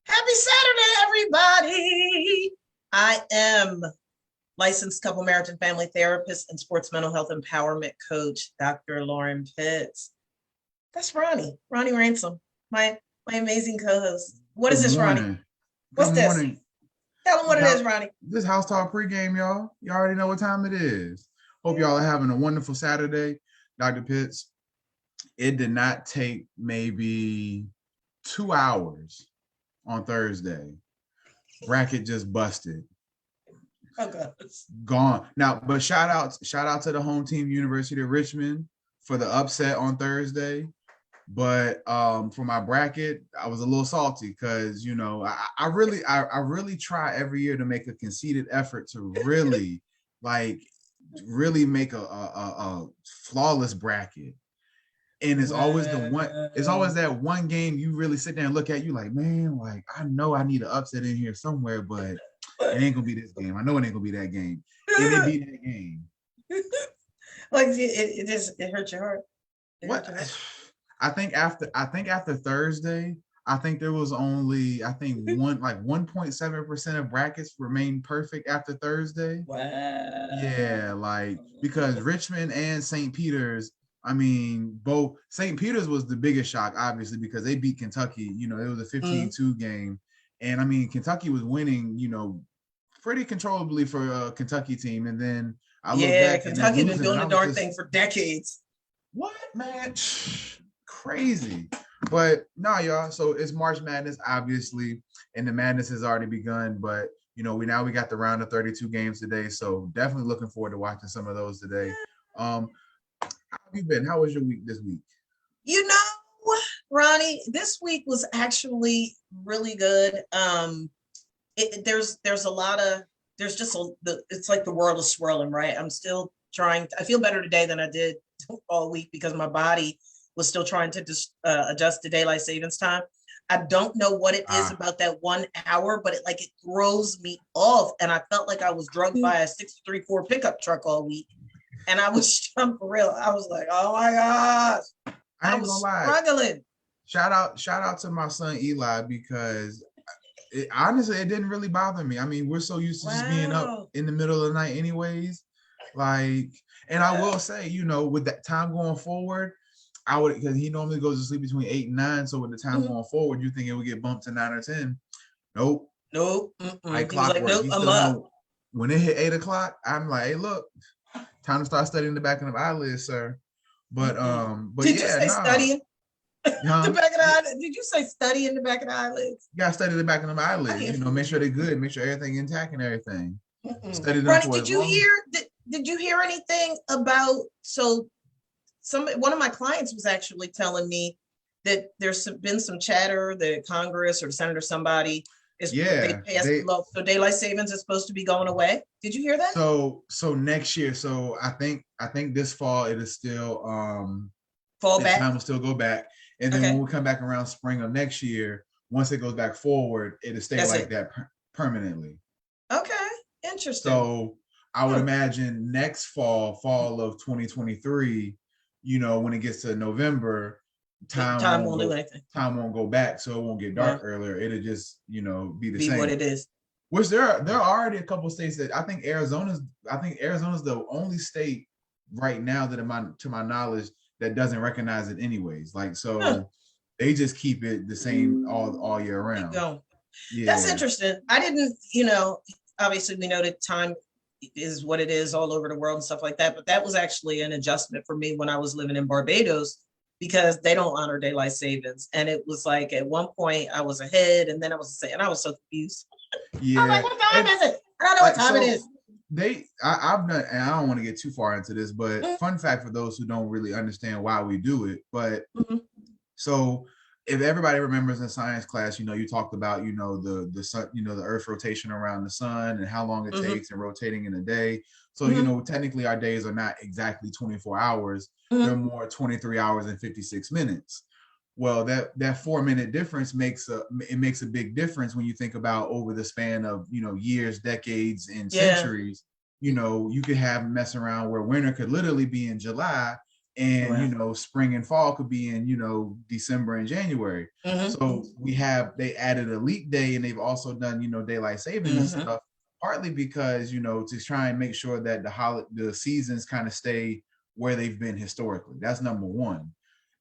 Happy Saturday, everybody. I am licensed couple marriage and family therapist and sports mental health empowerment coach, Dr. Lauren Pitts. That's Ronnie Ransome, my amazing co-host. What is Good this, Ronnie? morning. What's Good this? morning. Tell them what it is, Ronnie. This House Talk pregame, y'all. You already know what time it is. Hope y'all are having a wonderful Saturday. Dr. Pitts, it did not take maybe 2 hours on Thursday. Bracket just busted. Oh, God. Gone. Now, but shout out to the home team, University of Richmond, for the upset on Thursday. But for my bracket, I was a little salty because I really try every year to make a conceited effort to really make a flawless bracket. And it's always that one game you really sit there and look at, you like, man, like I know I need an upset in here somewhere, but it ain't gonna be this game. I know it ain't gonna be that game. And it be that game. Like it hurt your heart. What? I think after Thursday, I think there was only 1.7% of brackets remained perfect after Thursday. Wow. Yeah, because Richmond and St. Peter's, both St. Peter's was the biggest shock, obviously, because they beat Kentucky. It was a 15-2 game. And Kentucky was winning, pretty controllably for a Kentucky team. And then I look back, Kentucky been doing the darn thing for decades. What, man? Crazy. But no, y'all, so it's March Madness, obviously, and the madness has already begun. But we got the round of 32 games today, so definitely looking forward to watching some of those today. How have you been? How was your week this week? Ronnie, this week was actually really good. It's like the world is swirling, right? I'm still trying. I feel better today than I did all week because my body was still trying to adjust to daylight savings time. I don't know what it is about that 1 hour, but it throws me off. And I felt like I was drugged by a 634 pickup truck all week. And I was for real. I was like, oh my gosh. I ain't gonna lie. Struggling. Shout out to my son Eli, because honestly, it didn't really bother me. We're so used to just being up in the middle of the night anyways. And I will say, with that time going forward, because he normally goes to sleep between 8 and 9. So with the time going forward, you think it would get bumped to 9 or 10. Nope. Like clockwork. When it hit 8 o'clock, I'm like, hey, look, time to start studying the back of the eyelids, sir. But did you say studying? The back of the eyelids? Did you say study in the back of the eyelids? You gotta study the back of the eyelids. Make sure they're good, make sure everything intact and everything. Study them. Ronnie, did you hear anything about one of my clients was actually telling me that there's been some chatter that Congress or the Senate or somebody they passed the law, so daylight savings is supposed to be going away. Did you hear that? So next year, so I think this fall it is still fall back. Time will still go back, and then when we come back around spring of next year, once it goes back forward, it'll stay that permanently. Okay, interesting. So I would imagine next fall of 2023. When it gets to November, time won't go back, so it won't get dark earlier. It'll just be the same. What it is. Which there are already a couple of states that I think Arizona's the only state right now that to my knowledge that doesn't recognize it anyways. They just keep it the same all year round. Yeah. That's interesting. I didn't, obviously we know that time is what it is all over the world and stuff like that. But that was actually an adjustment for me when I was living in Barbados, because they don't honor daylight savings. And it was like at one point I was ahead and then I was so confused. Yeah. I'm like, what time is it? I don't know what time it is. I've done, and I don't want to get too far into this, but fun fact for those who don't really understand why we do it. But so if everybody remembers in science class, you talked about, the sun, the Earth's rotation around the sun and how long it takes and rotating in a day. So, technically our days are not exactly 24 hours. They're more 23 hours and 56 minutes. Well, that 4-minute difference makes a big difference when you think about over the span of, years, decades, and centuries. You could have mess around where winter could literally be in July and Wow. spring and fall could be in December and January. So they added a leap day, and they've also done daylight savings and stuff, partly because to try and make sure that the seasons kind of stay where they've been historically. That's number one.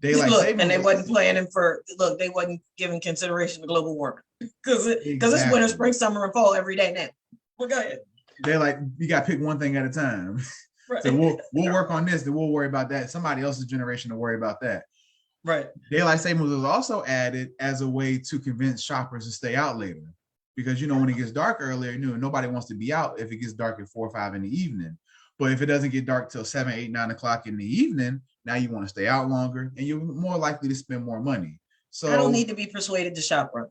Daylight Look, and savings they was wasn't planning for, look, they wasn't giving consideration to global warming because it's winter, exactly. spring, summer, and fall every day now. Well, go ahead. They're like, you got to pick one thing at a time. So Right. we'll work on this, then we'll worry about that. Somebody else's generation to worry about that. Right. Daylight savings was also added as a way to convince shoppers to stay out later, because when it gets dark earlier, nobody wants to be out if it gets dark at 4 or 5 in the evening. But if it doesn't get dark till 7, 8, 9 o'clock in the evening, now you want to stay out longer, and you're more likely to spend more money. So I don't need to be persuaded to shop, right?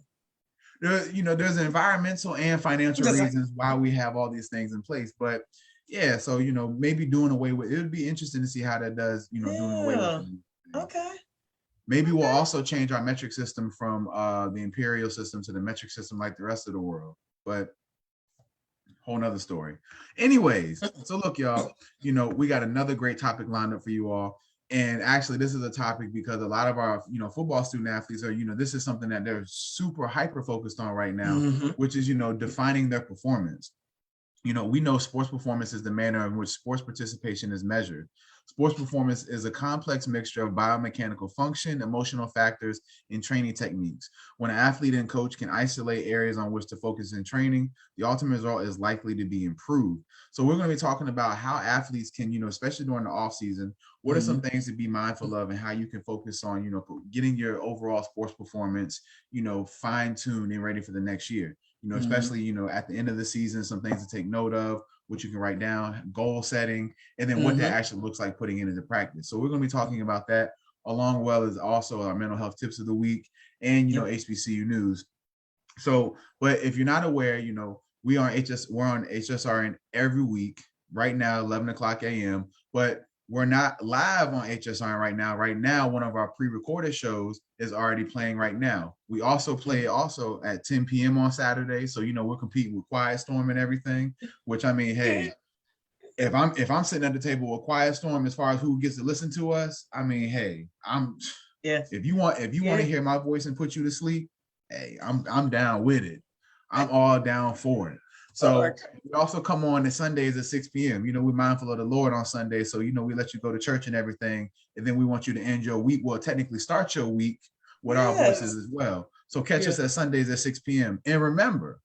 There's environmental and financial reasons why we have all these things in place. But yeah, so maybe doing away with it would be interesting to see how that does. Doing away with it. Okay. Maybe we'll also change our metric system from the imperial system to the metric system like the rest of the world. But whole nother story. Anyways, so look, y'all, we got another great topic lined up for you all. And actually, this is a topic because a lot of our, football student athletes are, this is something that they're super hyper focused on right now, which is, defining their performance. We know sports performance is the manner in which sports participation is measured. Sports performance is a complex mixture of biomechanical function, emotional factors, and training techniques. When an athlete and coach can isolate areas on which to focus in training, the ultimate result is likely to be improved. So we're going to be talking about how athletes can, especially during the off season, what are some things to be mindful of and how you can focus on, getting your overall sports performance, fine-tuned and ready for the next year. Especially, at the end of the season, some things to take note of, what you can write down, goal setting, and then what that actually looks like putting it into practice. So we're going to be talking about that, along well as also our mental health tips of the week and, HBCU news. So, but if you're not aware, we're on HSRN every week right now, 11 o'clock a.m., but we're not live on HSRN right now. Right now, one of our pre-recorded shows is already playing right now. We also play also at 10 p.m. on Saturday. So, we're competing with Quiet Storm and everything, which I mean, hey, if I'm sitting at the table with Quiet Storm, as far as who gets to listen to us, I mean, hey, if you want to hear my voice and put you to sleep, hey, I'm down with it. I'm all down for it. So we also come on Sundays at 6 p.m. We're mindful of the Lord on Sunday. So, we let you go to church and everything. And then we want you to end your week. Well, technically start your week with our voices as well. So catch us at Sundays at 6 p.m. And remember,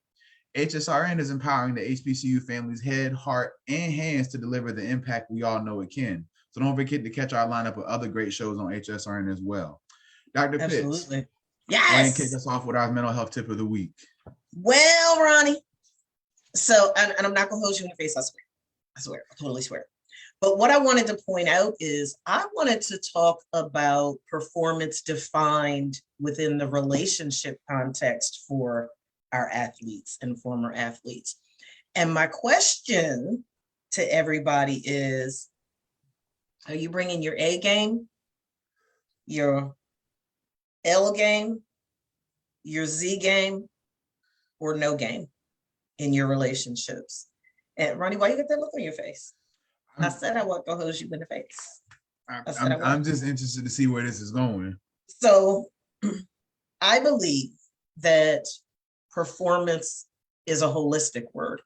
HSRN is empowering the HBCU family's head, heart, and hands to deliver the impact we all know it can. So don't forget to catch our lineup of other great shows on HSRN as well. Dr. Pitts, yes. Kick us off with our mental health tip of the week. Well, Ronnie, so, and I'm not going to hold you in the face, I swear, I totally swear. But what I wanted to point out is I wanted to talk about performance defined within the relationship context for our athletes and former athletes. And my question to everybody is, are you bringing your A game, your L game, your Z game, or no game in your relationships? And Ronnie, why you got that look on your face? I said I wasn't gonna hose you in the face. I'm just interested to see where this is going. So I believe that performance is a holistic word.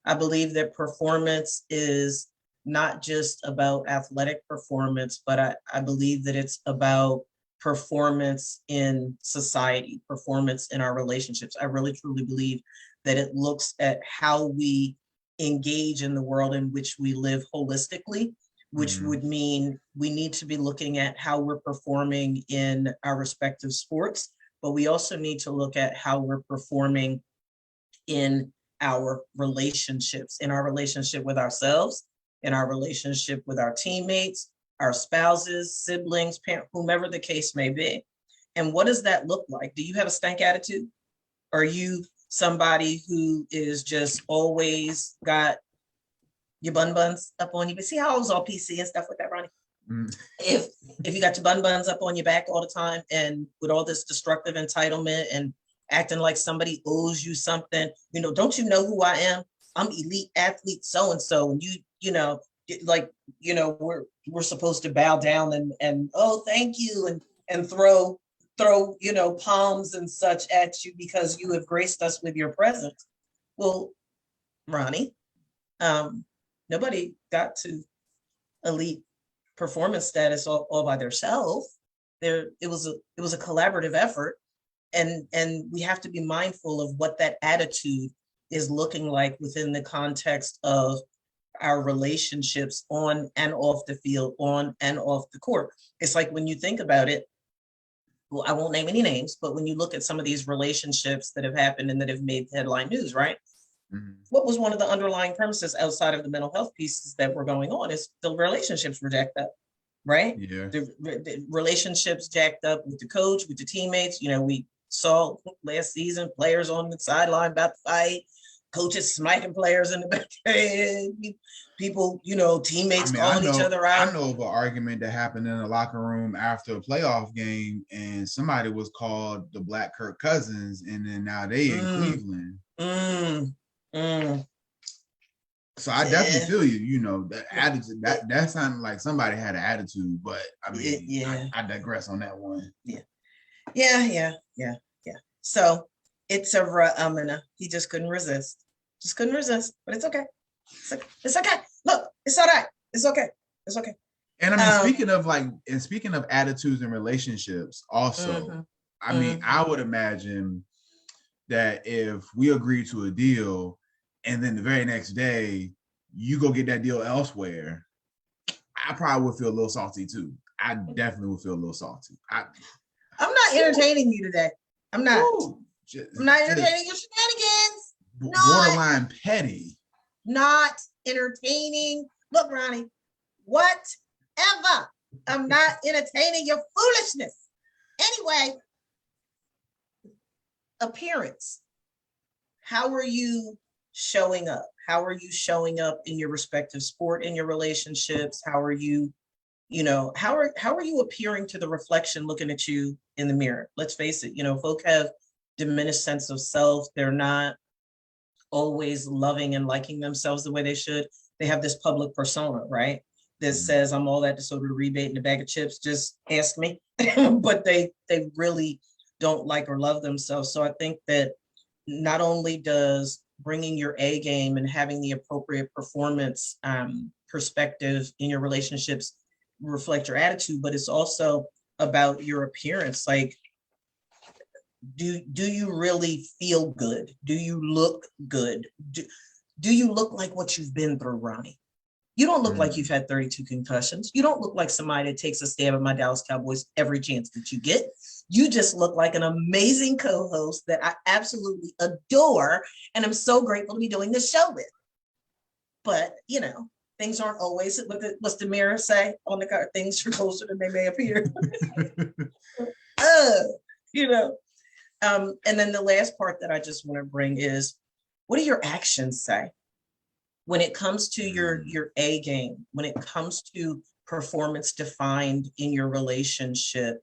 I believe that performance is not just about athletic performance, but I believe that it's about performance in society, performance in our relationships. I really truly believe that it looks at how we engage in the world in which we live holistically, which would mean we need to be looking at how we're performing in our respective sports, but we also need to look at how we're performing in our relationships, in our relationship with ourselves, in our relationship with our teammates, our spouses, siblings, parents, whomever the case may be. And what does that look like? Do you have a stank attitude? Are you somebody who is just always got your buns up on you? But see how I was all PC and stuff with that, Ronnie? If you got your buns up on your back all the time and with all this destructive entitlement and acting like somebody owes you something, don't you know who I am? I'm elite athlete so-and-so, and like, we're supposed to bow down and oh, thank you, and throw, palms and such at you because you have graced us with your presence. Well, Ronnie, nobody got to elite performance status all by themselves. It was a collaborative effort, and we have to be mindful of what that attitude is looking like within the context of our relationships on and off the field, on and off the court. It's like, when you think about it, well, I won't name any names, but when you look at some of these relationships that have happened and that have made headline news, right? Mm-hmm. What was one of the underlying premises outside of the mental health pieces that were going on is the relationships were jacked up, right? Yeah. The relationships jacked up with the coach, with the teammates. We saw last season players on the sideline about to fight, coaches smacking players in the back head, people, teammates calling each other out. I know of an argument that happened in a locker room after a playoff game, and somebody was called the Black Kirk Cousins, and then now they in Cleveland. So I definitely feel you. That attitude, that sounded like somebody had an attitude, but I mean, I digress on that one. Yeah. So it's he just couldn't resist. But it's okay. It's okay. Look, it's all right. It's okay. And I mean, speaking of attitudes and relationships, also, I mean, I would imagine that if we agree to a deal and then the very next day you go get that deal elsewhere, I probably would feel a little salty too. I definitely would feel a little salty. I'm not entertaining you today. I'm not entertaining your shenanigans. Borderline petty. Not entertaining. Look, Ronnie, whatever. I'm not entertaining your foolishness. Anyway, appearance. How are you showing up? How are you showing up in your respective sport, in your relationships? How are you, how are you appearing to the reflection looking at you in the mirror? Let's face it, folk have diminished sense of self. They're not always loving and liking themselves the way they should. They have this public persona, right? That says, I'm all that to soda, rebate, and a bag of chips. Just ask me. But they really don't like or love themselves. So I think that not only does bringing your A game and having the appropriate performance perspective in your relationships reflect your attitude, but it's also about your appearance. Like, do you really feel good? Do you look good? Do you look like what you've been through, Ronnie? You don't look like you've had 32 concussions. You don't look like somebody that takes a stab at my Dallas Cowboys every chance that you get. You just look like an amazing co-host that I absolutely adore, and I'm so grateful to be doing this show with. But, things aren't always, what's the mirror say on the card? Things are closer than they may appear. And then the last part that I just want to bring is, what do your actions say? When it comes to your A game, when it comes to performance defined in your relationship,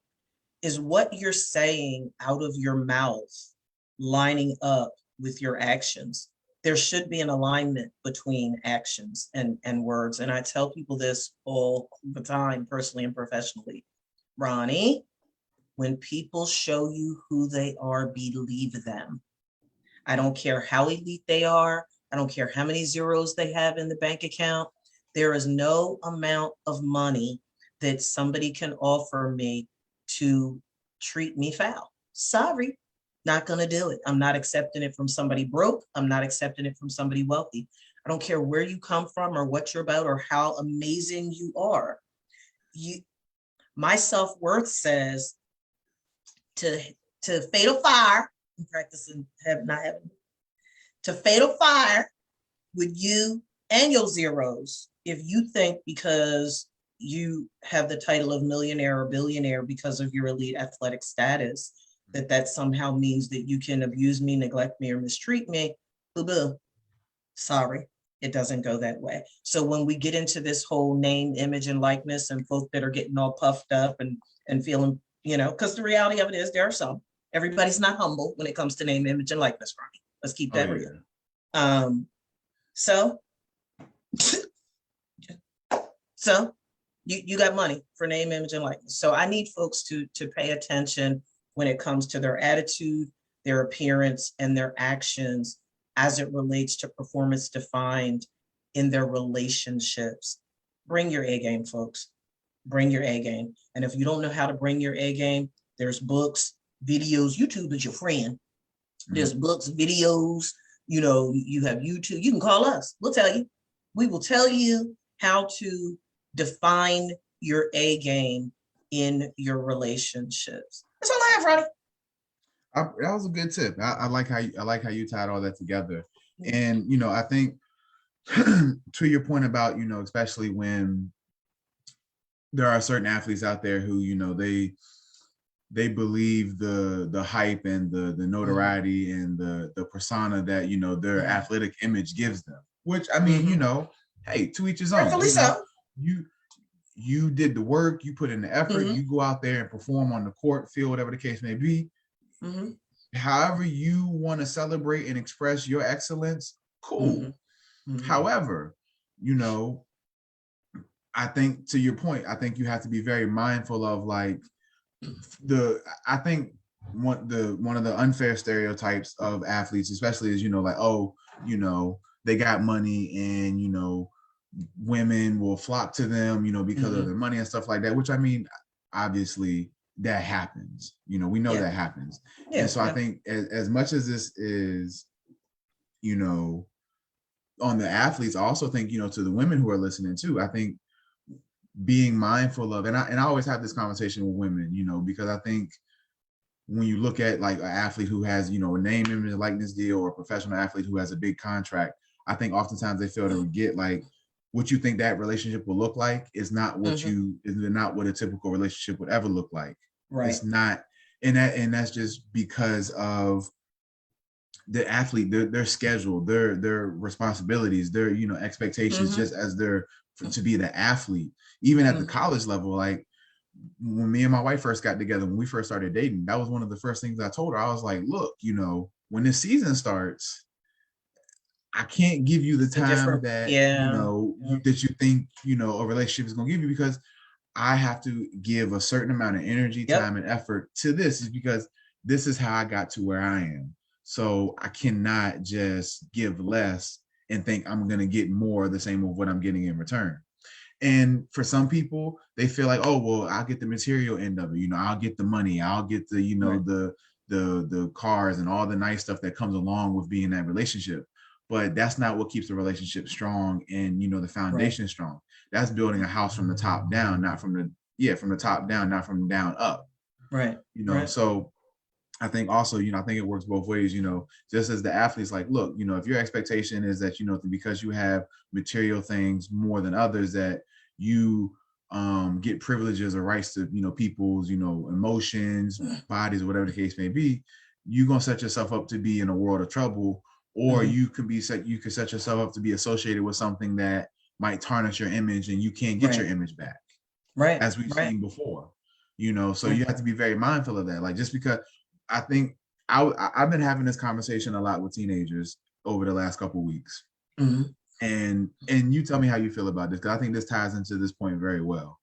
is what you're saying out of your mouth lining up with your actions? There should be an alignment between actions and words. And I tell people this all the time, personally and professionally. Ronnie, when people show you who they are, believe them. I don't care how elite they are. I don't care how many zeros they have in the bank account. There is no amount of money that somebody can offer me to treat me foul. Sorry, not going to do it. I'm not accepting it from somebody broke. I'm not accepting it from somebody wealthy. I don't care where you come from or what you're about or how amazing you are. My self-worth says to fatal fire, I'm practicing to fatal fire with you and your zeros. If you think because you have the title of millionaire or billionaire because of your elite athletic status, that somehow means that you can abuse me, neglect me, or mistreat me, boo-boo. Sorry, it doesn't go that way. So when we get into this whole name, image, and likeness, and folk that are getting all puffed up and feeling, because the reality of it is there are some. Everybody's not humble when it comes to name, image, and likeness, Ronnie. Let's keep that real. So So you got money for name, image, and likeness. So I need folks to pay attention when it comes to their attitude, their appearance, and their actions as it relates to performance defined in their relationships. Bring your A game, folks. Bring your A game. And if you don't know how to bring your A game, there's books, videos. YouTube is your friend. There's books, videos, you have YouTube. You can call us. We'll tell you. We will tell you how to define your A game in your relationships. That's all I have, Ronnie. That was a good tip. I like how you tied all that together. And I think to your point about especially when there are certain athletes out there who they believe the hype and the notoriety and the persona that their athletic image gives them, which I mean hey, to each his own. Rightfully so. You did the work, you put in the effort, you go out there and perform on the court, field, whatever the case may be. However you want to celebrate and express your excellence, cool. However, I think to your point, I think you have to be very mindful of like I think one of the unfair stereotypes of athletes, especially is they got money and women will flock to them because of their money and stuff like that, which I mean obviously that happens, we know that happens. And so I think as much as this is on the athletes, I also think to the women who are listening too, I think being mindful of, and I always have this conversation with women, because I think when you look at like an athlete who has, a name, image, and likeness deal, or a professional athlete who has a big contract, I think oftentimes they fail to get like what you think that relationship will look like is not what is not what a typical relationship would ever look like. Right. It's not, and that's just because of the athlete, their schedule, their responsibilities, their expectations, just as to be the athlete. Even at the college level, like when me and my wife first got together, when we first started dating, that was one of the first things I told her. I was like, look, when this season starts, I can't give you the time that that you think a relationship is going to give you, because I have to give a certain amount of energy, time, and effort to this, is because this is how I got to where I am. So I cannot just give less and think I'm going to get more the same of what I'm getting in return. And for some people, they feel like, oh, well, I'll get the material end of it. I'll get the money. I'll get the, the cars and all the nice stuff that comes along with being in that relationship. But that's not what keeps the relationship strong and, the foundation strong. That's building a house from the top down, not from the top down, not from down up. Right. So I think also, I think it works both ways, just as the athletes, like, look, if your expectation is that, because you have material things more than others, that you get privileges or rights to, people's, emotions, bodies, or whatever the case may be, you're going to set yourself up to be in a world of trouble. Or you could set yourself up to be associated with something that might tarnish your image, and you can't get your image back. Right. As we've seen before, so you have to be very mindful of that. Like, just because I think I've been having this conversation a lot with teenagers over the last couple of weeks. And you tell me how you feel about this, because I think this ties into this point very well.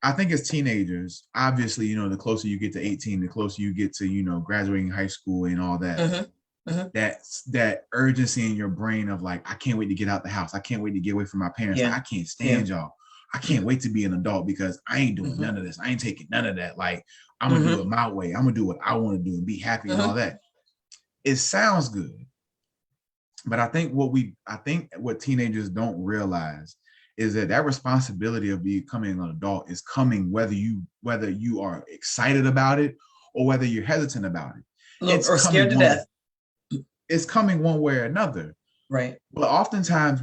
I think as teenagers, obviously, the closer you get to 18, the closer you get to, graduating high school and all that. That urgency in your brain of like, I can't wait to get out the house. I can't wait to get away from my parents. I can't stand y'all. I can't wait to be an adult, because I ain't doing none of this. I ain't taking none of that. Like, I'm gonna do it my way. I'm gonna do what I want to do and be happy and all that. It sounds good, but I think what teenagers don't realize is that responsibility of becoming an adult is coming whether you are excited about it or whether you're hesitant about it. Or scared to death. It's coming one way or another. Right. But oftentimes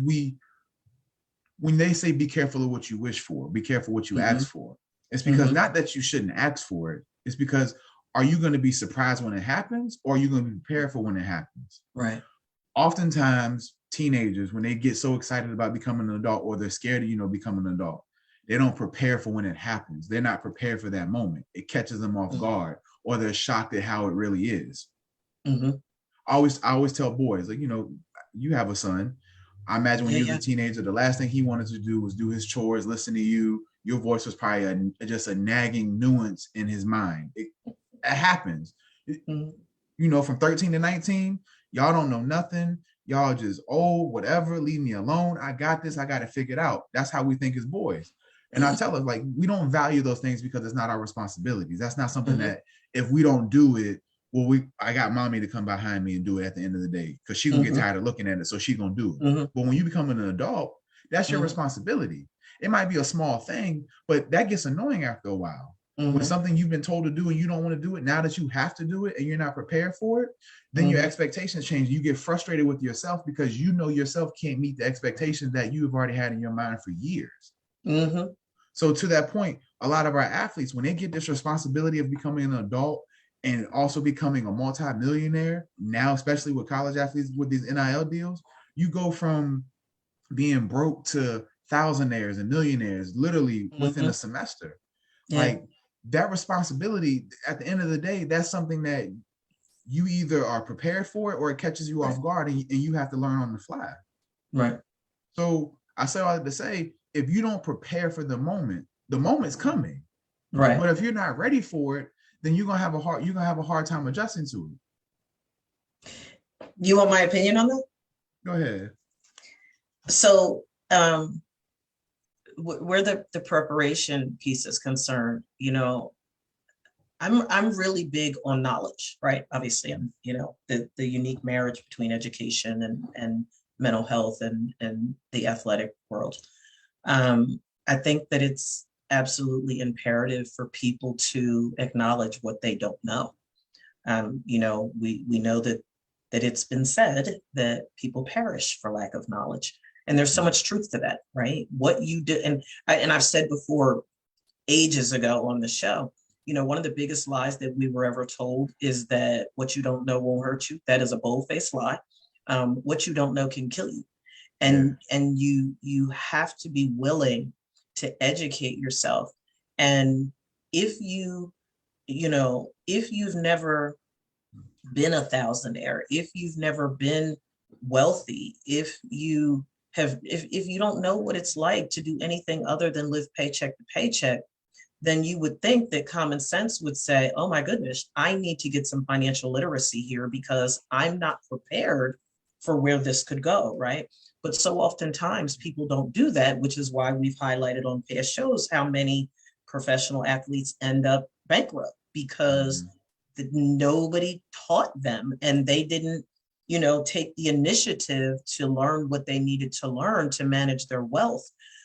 when they say be careful of what you wish for, be careful what you ask for, it's because not that you shouldn't ask for it. It's because, are you going to be surprised when it happens, or are you going to be prepared for when it happens? Right. Oftentimes teenagers, when they get so excited about becoming an adult, or they're scared of, becoming an adult, they don't prepare for when it happens. They're not prepared for that moment. It catches them off guard, or they're shocked at how it really is. I always tell boys, like, you have a son. I imagine when Yeah, he was yeah. a teenager, the last thing he wanted to do was do his chores, listen to you. Your voice was probably just a nagging nuance in his mind. It happens. Mhm. You know, from 13 to 19, y'all don't know nothing. Y'all just, oh, whatever, leave me alone. I got this. I got it figured out. That's how we think as boys. And I tell us, like, we don't value those things because it's not our responsibilities. That's not something Mhm. that if we don't do it, well, I got mommy to come behind me and do it at the end of the day because she gonna get Mhm. tired of looking at it, so she gonna do it. Mhm. But when you become an adult, that's your Mhm. responsibility. It might be a small thing, but that gets annoying after a while. When Mhm. something you've been told to do and you don't want to do it, now that you have to do it and you're not prepared for it, then your Mhm. expectations change. You get frustrated with yourself because you know yourself can't meet the expectations that you've already had in your mind for years. Mhm. So to that point, a lot of our athletes, when they get this responsibility of becoming an adult and also becoming a multi-millionaire, now especially with college athletes with these NIL deals, you go from being broke to thousandaires and millionaires literally within a Mhm. semester. Yeah. Like that responsibility, at the end of the day, that's something that you either are prepared for it or it catches you Right. off guard and you have to learn on the fly. Right. So I say all that to say, if you don't prepare for the moment's coming. Right. But if you're not ready for it, then you're gonna have a hard time adjusting to it. You want my opinion on that? Go ahead. So, where the preparation piece is concerned, I'm really big on knowledge, right? Obviously, I'm, the unique marriage between education and mental health and the athletic world. I think that it's absolutely imperative for people to acknowledge what they don't know. We know that it's been said that people perish for lack of knowledge, and there's so much truth to that, right? What you did, and I've said before ages ago on the show, one of the biggest lies that we were ever told is that what you don't know won't hurt you. That is a bold-faced lie. What you don't know can kill you, Yeah. and you have to be willing to educate yourself. And if if you've never been a thousandaire, if you've never been wealthy, if you don't know what it's like to do anything other than live paycheck to paycheck, then you would think that common sense would say, oh my goodness, I need to get some financial literacy here because I'm not prepared for where this could go, right? But so oftentimes people don't do that, which is why we've highlighted on past shows how many professional athletes end up bankrupt because Mm-hmm. nobody taught them and they didn't take the initiative to learn what they needed to learn to manage their wealth.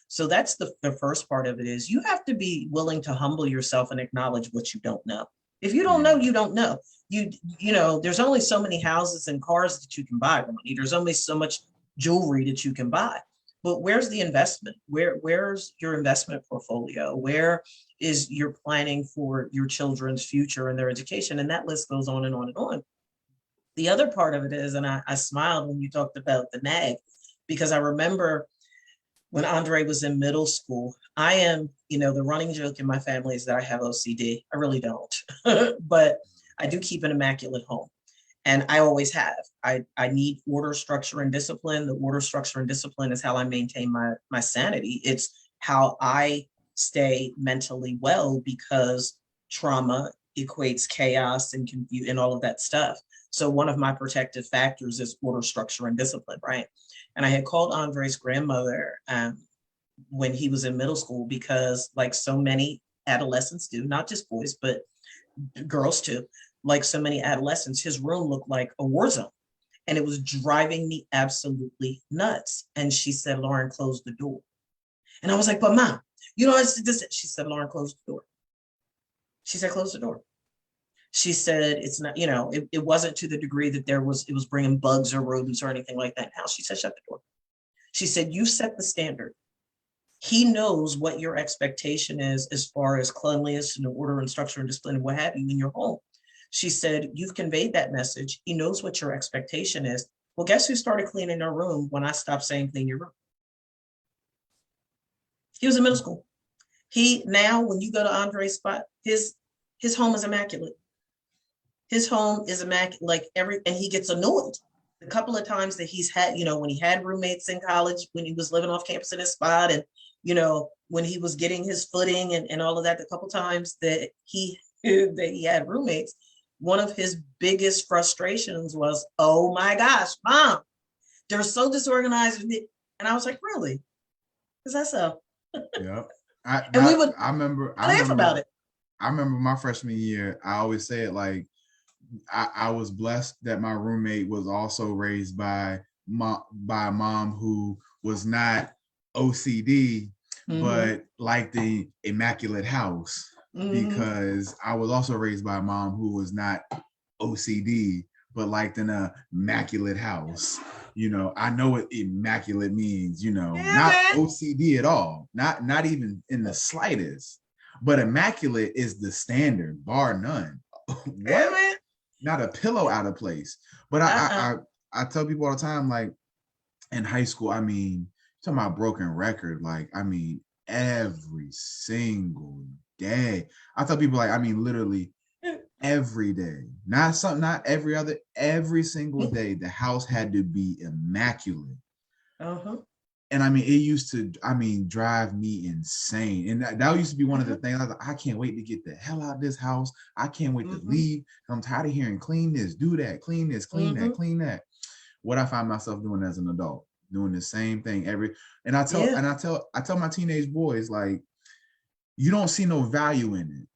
So that's the first part of it is you have to be willing to humble yourself and acknowledge what you don't know. If you don't know, Yeah. you don't know. There's only so many houses and cars that you can buy, Ronnie. There's only so much jewelry that you can buy. But where's the investment? Where's your investment portfolio? Where is your planning for your children's future and their education? And that list goes on and on and on. The other part of it is, and I smiled when you talked about the nag, because I remember when Andre was in middle school. I am, the running joke in my family is that I have OCD. I really don't, but I do keep an immaculate home. And I always have. I need order, structure, and discipline. The order, structure, and discipline is how I maintain my sanity. It's how I stay mentally well because trauma equates chaos and confusion and all of that stuff. So one of my protective factors is order, structure, and discipline, right? And I had called Andre's grandmother when he was in middle school because, like so many adolescents do, not just boys, but girls too, like so many adolescents, his room looked like a war zone. And it was driving me absolutely nuts. And she said, Lauren, close the door. And I was like, but mom, it's this. She said, Lauren, close the door. She said, close the door. She said, it's not, it wasn't to the degree that it was bringing bugs or rodents or anything like that. Now she said, shut the door. She said, you set the standard. He knows what your expectation is as far as cleanliness and order and structure and discipline and what have you in your home. She said, you've conveyed that message. He knows what your expectation is. Well, guess who started cleaning their room when I stopped saying clean your room? He was in middle school. Now, when you go to Andre's spot, his home is immaculate. His home is immaculate, and he gets annoyed the couple of times that he's had, when he had roommates in college, when he was living off campus in his spot, and when he was getting his footing and all of that, the couple times that he had roommates, one of his biggest frustrations was, oh my gosh, mom, they're so disorganized. And I was like, really? Is that so? Yeah. We would I remember laugh about it. I remember my freshman year, I always say it like, I was blessed that my roommate was also raised by a mom who was not OCD, but like the immaculate house, because I was also raised by a mom who was not OCD, but like an immaculate house. I know what immaculate means, not man. OCD at all, not even in the slightest, but immaculate is the standard, bar none. What? Yeah, not a pillow out of place. But I tell people all the time, like in high school, I mean, talking about broken record, like, I mean, every single day. I tell people, like, I mean, literally every day, not every single day, the house had to be immaculate. And I mean, it used to, drive me insane. And that used to be one of the things. I was like, I can't wait to get the hell out of this house. I can't wait to leave. I'm tired of hearing clean this, do that, clean this, clean that, clean that. What I find myself doing as an adult, doing the same thing I tell my teenage boys, like, you don't see no value in it.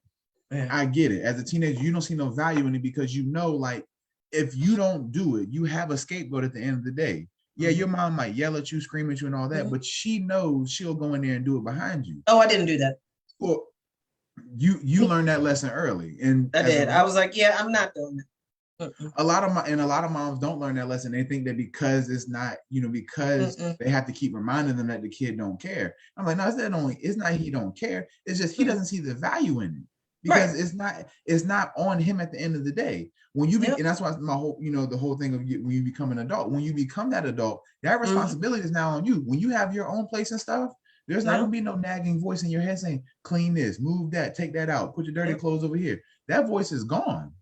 Yeah. I get it. As a teenager, you don't see no value in it because like, if you don't do it, you have a scapegoat at the end of the day. Yeah, your mom might yell at you, scream at you and all that, but she knows she'll go in there and do it behind you. Oh, I didn't do that. Well, you learned that lesson early. And I did. I was like, yeah, I'm not doing it. A lot of moms don't learn that lesson. They think that because it's not, because they have to keep reminding them that the kid don't care. I'm like, no, it's not he don't care. It's just he doesn't see the value in it. Because it's not on him at the end of the day. When you and that's why my whole, the whole thing of when you become an adult, when you become that adult, that responsibility is now on you. When you have your own place and stuff, there's not gonna be no nagging voice in your head saying, clean this, move that, take that out, put your dirty clothes over here. That voice is gone.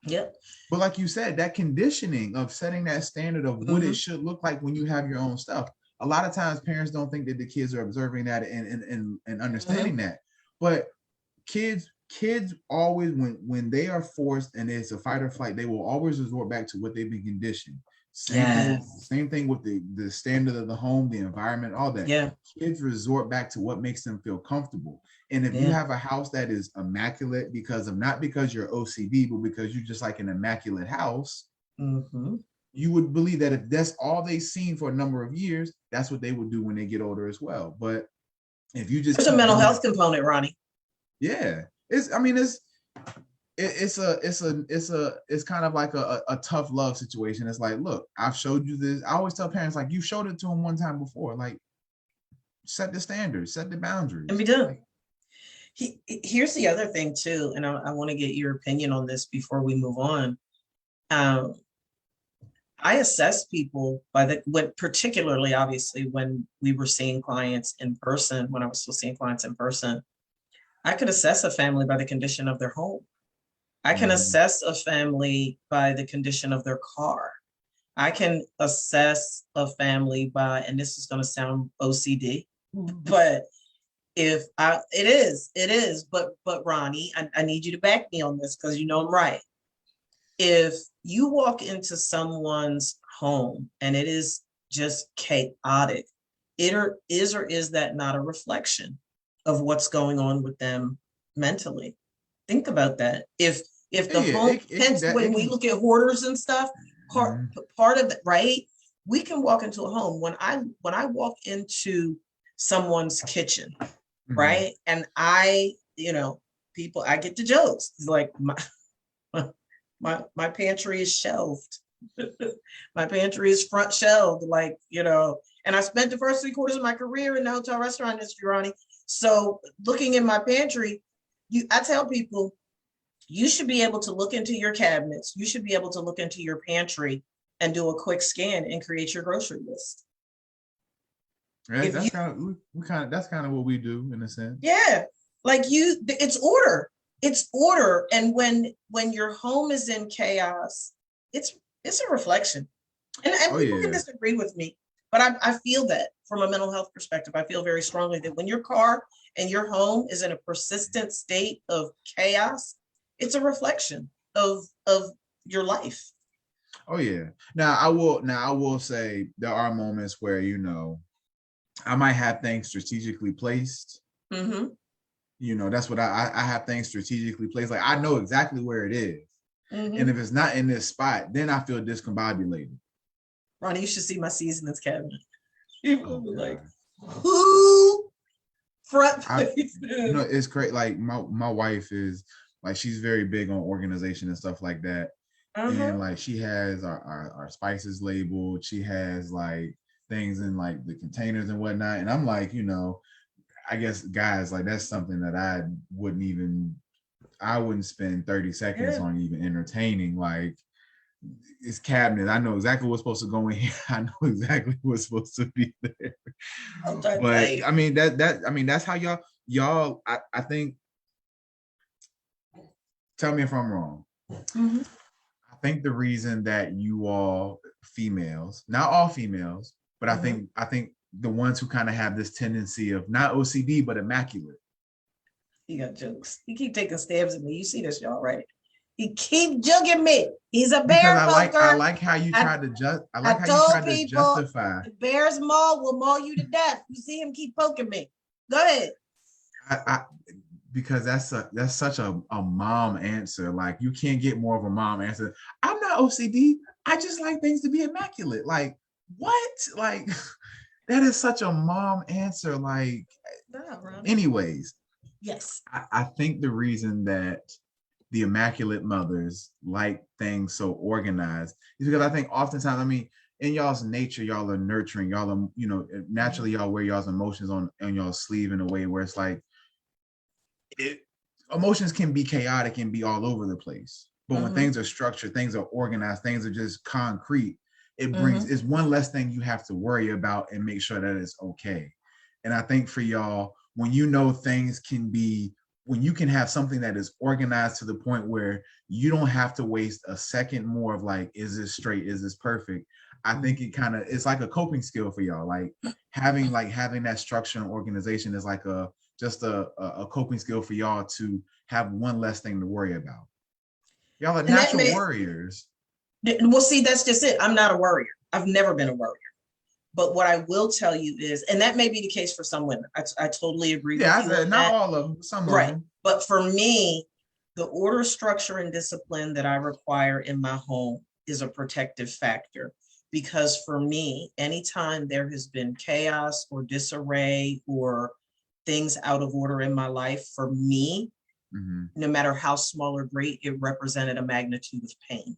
Yep. But like you said, that conditioning of setting that standard of what it should look like when you have your own stuff. A lot of times parents don't think that the kids are observing that and understanding that. But kids always, when they are forced and it's a fight or flight, they will always resort back to what they've been conditioned. Same thing with the standard of the home, the environment, all that. Yeah. Kids resort back to what makes them feel comfortable. And if you have a house that is immaculate not because you're OCD, but because you just like an immaculate house, you would believe that if that's all they've seen for a number of years, that's what they would do when they get older as well. But if you just, there's a mental health component, Ronnie. Yeah. It's kind of like a tough love situation. It's like, look, I've showed you this. I always tell parents, like, you showed it to them one time before, like, set the standards, set the boundaries. And be done. Here's the other thing too, and I want to get your opinion on this before we move on. I assess people particularly, obviously, when we were seeing clients in person, when I was still seeing clients in person, I could assess a family by the condition of their home. I can assess a family by the condition of their car. I can assess a family by, and this is going to sound OCD, but it is, but Ronnie, I need you to back me on this because I'm right. If you walk into someone's home and it is just chaotic, is that not a reflection of what's going on with them mentally? Think about that. If the home, when we look at hoarders and stuff, part of it, right? We can walk into a home. When I walk into someone's kitchen, right, and I get the jokes. It's like my pantry is shelved. My pantry is front shelved, and I spent the first 3/4 of my career in the hotel restaurant industry, Ronnie. So looking in my pantry, I tell people, you should be able to look into your cabinets. You should be able to look into your pantry and do a quick scan and create your grocery list. Right, that's kind of what we do in a sense. Yeah, it's order. It's order, and when your home is in chaos, it's a reflection. And people can disagree with me, but I feel that from a mental health perspective, I feel very strongly that when your car and your home is in a persistent state of chaos, it's a reflection of your life. Oh yeah. Now I will say there are moments where, you know, I might have things strategically placed. Mm-hmm. You know, that's what I have things strategically placed. Like I know exactly where it is. Mm-hmm. And if it's not in this spot, then I feel discombobulated. Ronnie, you should see my seasonings cabinet. People be like, who front place? You know, it's great. Like my wife is like, she's very big on organization and stuff like that. And like she has our spices labeled. She has like things in like the containers and whatnot. And I'm like, you know, I guess guys, like that's something that I wouldn't spend 30 seconds on even entertaining. Like it's cabinet. I know exactly what's supposed to go in here. I know exactly what's supposed to be there. But I mean that's how y'all I think, tell me if I'm wrong. Mm-hmm. I think the reason that you all females, not all females, but I think the ones who kind of have this tendency of not OCD but immaculate. He got jokes. He keep taking stabs at me. You see this, y'all, right? He keep jugging me. He's a bear poker. I like how you tried to justify. The bear's maul will maul you to death. You see him keep poking me. Go ahead. Because that's such a mom answer. Like you can't get more of a mom answer. I'm not OCD. I just like things to be immaculate. Like what? Like that is such a mom answer. Like, anyways. Yes. I think the reason that the immaculate mothers like things so organized is because I think oftentimes, I mean, in y'all's nature, y'all are nurturing. Y'all are, you know, naturally y'all wear y'all's emotions on y'all's sleeve in a way where it's like, emotions can be chaotic and be all over the place. But when things are structured, things are organized, things are just concrete, it brings, it's one less thing you have to worry about and make sure that it's okay. And I think for y'all, when you know things can be, when you can have something that is organized to the point where you don't have to waste a second more of like, is this straight? Is this perfect? I think it kind of, it's like a coping skill for y'all. Like having that structure and organization is like a coping skill for y'all to have one less thing to worry about. Y'all are natural warriors. Well, see, that's just it. I'm not a worrier. I've never been a worrier. But what I will tell you is, and that may be the case for some women. I totally agree with you. Yeah, I said not all of them, some of them. But for me, the order, structure, and discipline that I require in my home is a protective factor. Because for me, anytime there has been chaos or disarray or things out of order in my life, for me, no matter how small or great, it represented a magnitude of pain.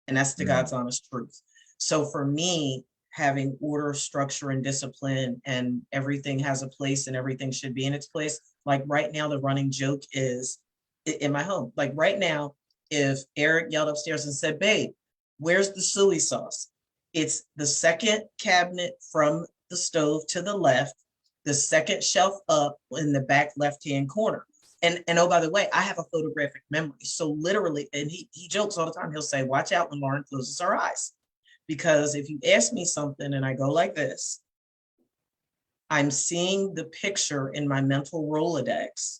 And that's the God's honest truth. So for me, having order, structure, and discipline, and everything has a place and everything should be in its place. Like right now, the running joke is in my home. Like right now, if Eric yelled upstairs and said, babe, where's the soy sauce? It's the second cabinet from the stove to the left, the second shelf up in the back left-hand corner. And oh, by the way, I have a photographic memory. So literally, and he jokes all the time. He'll say, watch out when Lauren closes her eyes. Because if you ask me something and I go like this, I'm seeing the picture in my mental Rolodex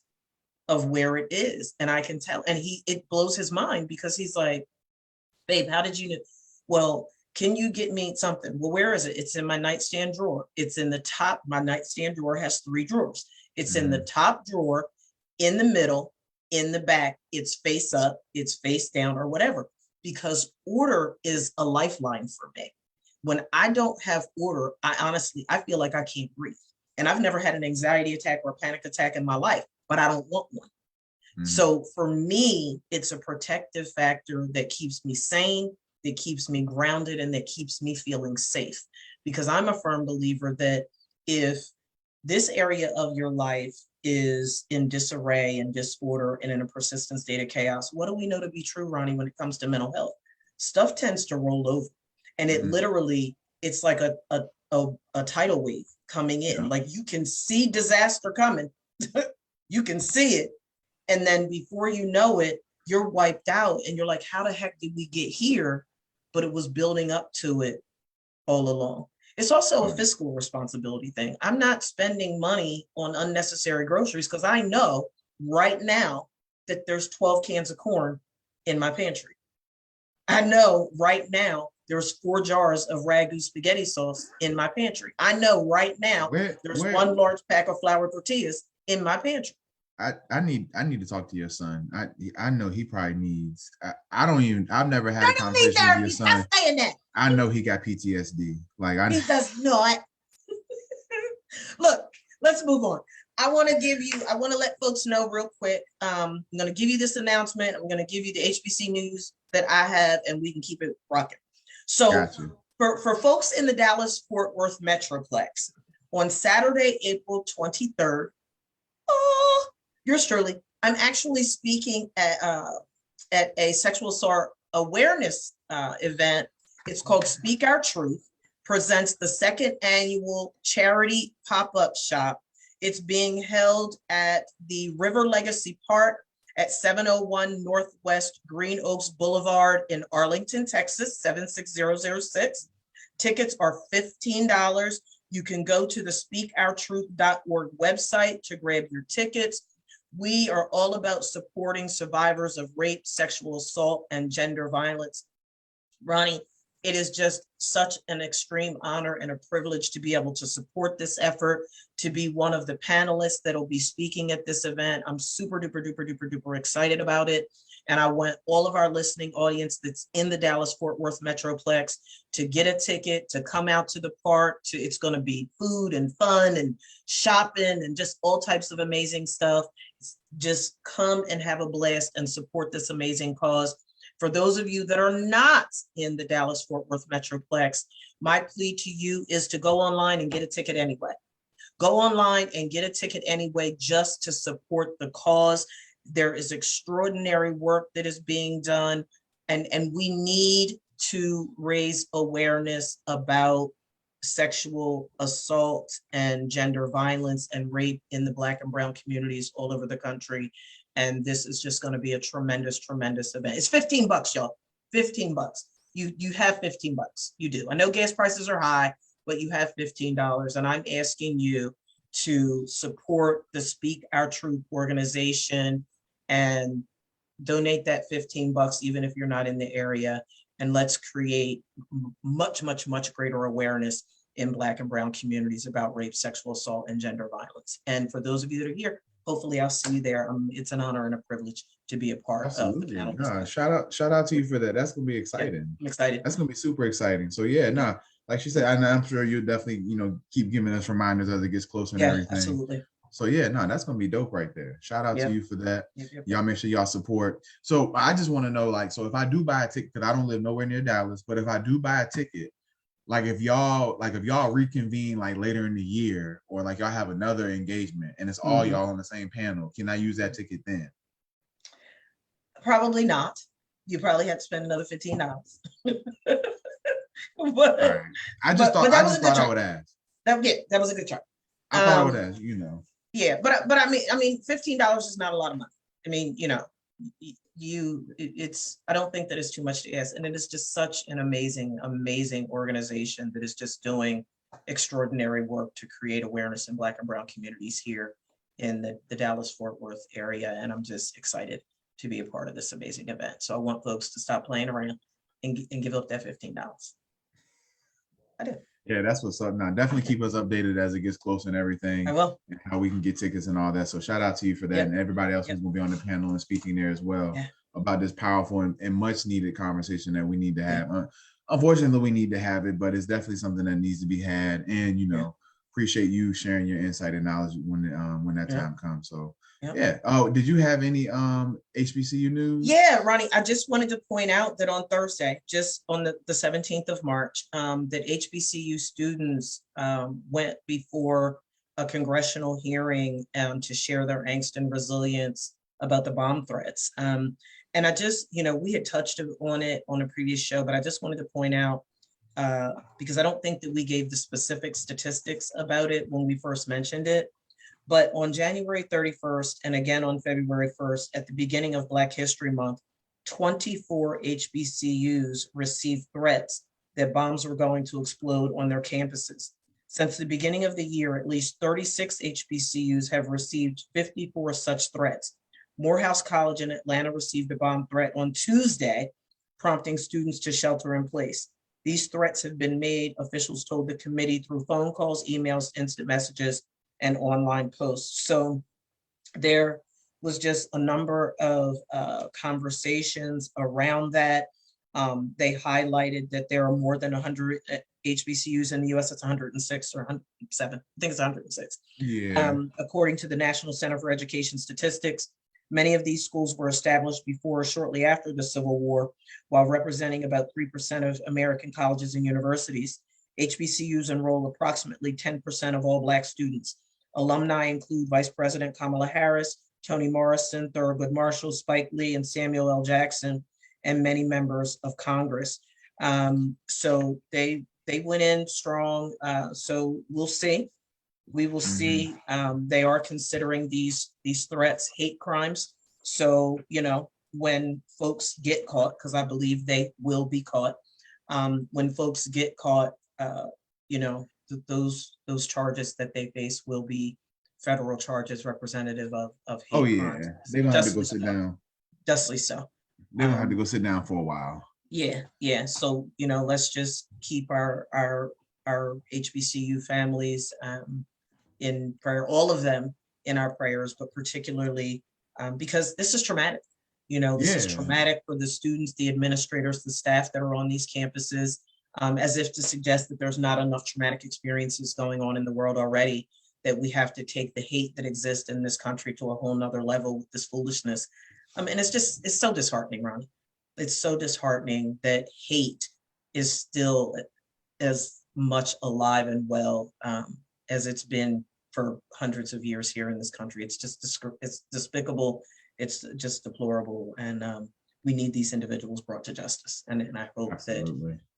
of where it is. And I can tell, and it blows his mind because he's like, babe, how did you know? Well, can you get me something? Well, where is it? It's in my nightstand drawer. It's in the top. My nightstand drawer has 3 drawers. It's in the top drawer, in the middle, in the back. It's face up, it's face down, or whatever. Because order is a lifeline for me. When I don't have order, I feel like I can't breathe. And I've never had an anxiety attack or a panic attack in my life, but I don't want one. So for me, it's a protective factor that keeps me sane, that keeps me grounded, and that keeps me feeling safe. Because I'm a firm believer that if this area of your life is in disarray and disorder and in a persistent state of chaos, what do we know to be true, Ronnie, when it comes to mental health? Stuff tends to roll over. And it literally, it's like a tidal wave coming in. Like you can see disaster coming. You can see it. And then before you know it, you're wiped out and you're like, how the heck did we get here? But it was building up to it all along. It's also a Oh, fiscal responsibility thing. I'm not spending money on unnecessary groceries because I know right now that there's 12 cans of corn in my pantry. I know right now there's 4 jars of ragu spaghetti sauce in my pantry. I know right now there's where one large pack of flour tortillas in my pantry. I need to talk to your son. I know he probably needs. I don't even. I've never had I a don't need conversation with your therapy. Stop son. saying that. I know he got PTSD. Like I. He does not. Look, let's move on. I want to let folks know real quick. I'm going to give you this announcement. I'm going to give you the HBC news that I have, and we can keep it rocking. So Got you. for folks in the Dallas-Fort Worth Metroplex, on Saturday, April 23rd, yours truly, I'm actually speaking at a sexual assault awareness event. It's called Speak Our Truth, presents the second annual charity pop-up shop. It's being held at the River Legacy Park at 701 Northwest Green Oaks Boulevard in Arlington, Texas, 76006. Tickets are $15. You can go to the speakourtruth.org website to grab your tickets. We are all about supporting survivors of rape, sexual assault, and gender violence. Ronnie, it is just such an extreme honor and a privilege to be able to support this effort, to be one of the panelists that will be speaking at this event. I'm super duper duper duper duper excited about it. And I want all of our listening audience that's in the Dallas-Fort Worth Metroplex to get a ticket, to come out to the park. It's going to be food and fun and shopping and just all types of amazing stuff. Just come and have a blast and support this amazing cause. For those of you that are not in the Dallas-Fort Worth Metroplex, my plea to you is to go online and get a ticket anyway. Go online and get a ticket anyway, just to support the cause. There is extraordinary work that is being done, and we need to raise awareness about sexual assault and gender violence and rape in the Black and brown communities all over the country. And this is just going to be a tremendous, tremendous event. It's $15, y'all. $15. You have $15. You do. I know gas prices are high, but you have $15. And I'm asking you to support the Speak Our Truth organization and donate that $15, even if you're not in the area. And let's create much, much, much greater awareness in Black and brown communities about rape, sexual assault, and gender violence. And for those of you that are here, hopefully I'll see you there. It's an honor and a privilege to be a part of the panel. No, shout out to you for that. That's gonna be exciting. Yeah, I'm excited. That's gonna be super exciting. So yeah, no, like she said, I'm sure you'll definitely, keep giving us reminders as it gets closer and everything. Absolutely. So yeah, no, that's gonna be dope right there. Shout out to you for that. Yep. Y'all make sure y'all support. So I just want to know, like, so if I do buy a ticket, because I don't live nowhere near Dallas, but if I do buy a ticket, like if y'all reconvene like later in the year, or like y'all have another engagement and it's all y'all on the same panel, can I use that ticket then? Probably not. You probably have to spend another $15. But I just thought I would ask. That was a good try. I thought I would ask, Yeah, but I mean, $15 is not a lot of money. I mean, I don't think that it's too much to ask. And it is just such an amazing, amazing organization that is just doing extraordinary work to create awareness in Black and brown communities here in the Dallas-Fort Worth area. And I'm just excited to be a part of this amazing event. So I want folks to stop playing around and give up that $15. I do. Yeah, that's what's up. Now, definitely keep us updated as it gets closer and everything. I will. And how we can get tickets and all that. So shout out to you for that, and everybody else who's going to be on the panel and speaking there as well about this powerful and much needed conversation that we need to have. Unfortunately, we need to have it, but it's definitely something that needs to be had. And appreciate you sharing your insight and knowledge when that time comes. So Oh, did you have any HBCU news? Yeah, Ronnie, I just wanted to point out that on Thursday, just on the 17th of March, that HBCU students went before a congressional hearing to share their angst and resilience about the bomb threats. And I just, we had touched on it on a previous show, but I just wanted to point out, because I don't think that we gave the specific statistics about it when we first mentioned it. But on January 31st, and again on February 1st, at the beginning of Black History Month, 24 HBCUs received threats that bombs were going to explode on their campuses. Since the beginning of the year, at least 36 HBCUs have received 54 such threats. Morehouse College in Atlanta received a bomb threat on Tuesday, prompting students to shelter in place. These threats have been made, officials told the committee, through phone calls, emails, instant messages, and online posts. So there was just a number of conversations around that. They highlighted that there are more than 100 HBCUs in the US. It's 106 or 107. I think it's 106. Yeah. According to the National Center for Education Statistics, many of these schools were established before or shortly after the Civil War, while representing about 3% of American colleges and universities. HBCUs enroll approximately 10% of all Black students. Alumni include Vice President Kamala Harris, Toni Morrison, Thurgood Marshall, Spike Lee, and Samuel L. Jackson, and many members of Congress. So they went in strong. So we'll see. We will see. They are considering these threats hate crimes. So, when folks get caught, because I believe they will be caught, when folks get caught, those charges that they face will be federal charges representative of hate crimes. They're gonna have to go sit down. Justly so. They're gonna have to go sit down for a while. Yeah. So let's just keep our HBCU families in prayer, all of them in our prayers, but particularly because this is traumatic. This is traumatic for the students, the administrators, the staff that are on these campuses, as if to suggest that there's not enough traumatic experiences going on in the world already, that we have to take the hate that exists in this country to a whole nother level with this foolishness. And it's so disheartening, Ronnie. It's so disheartening that hate is still as much alive and well as it's been for hundreds of years here in this country. It's just it's despicable. It's just deplorable, and we need these individuals brought to justice. And I hope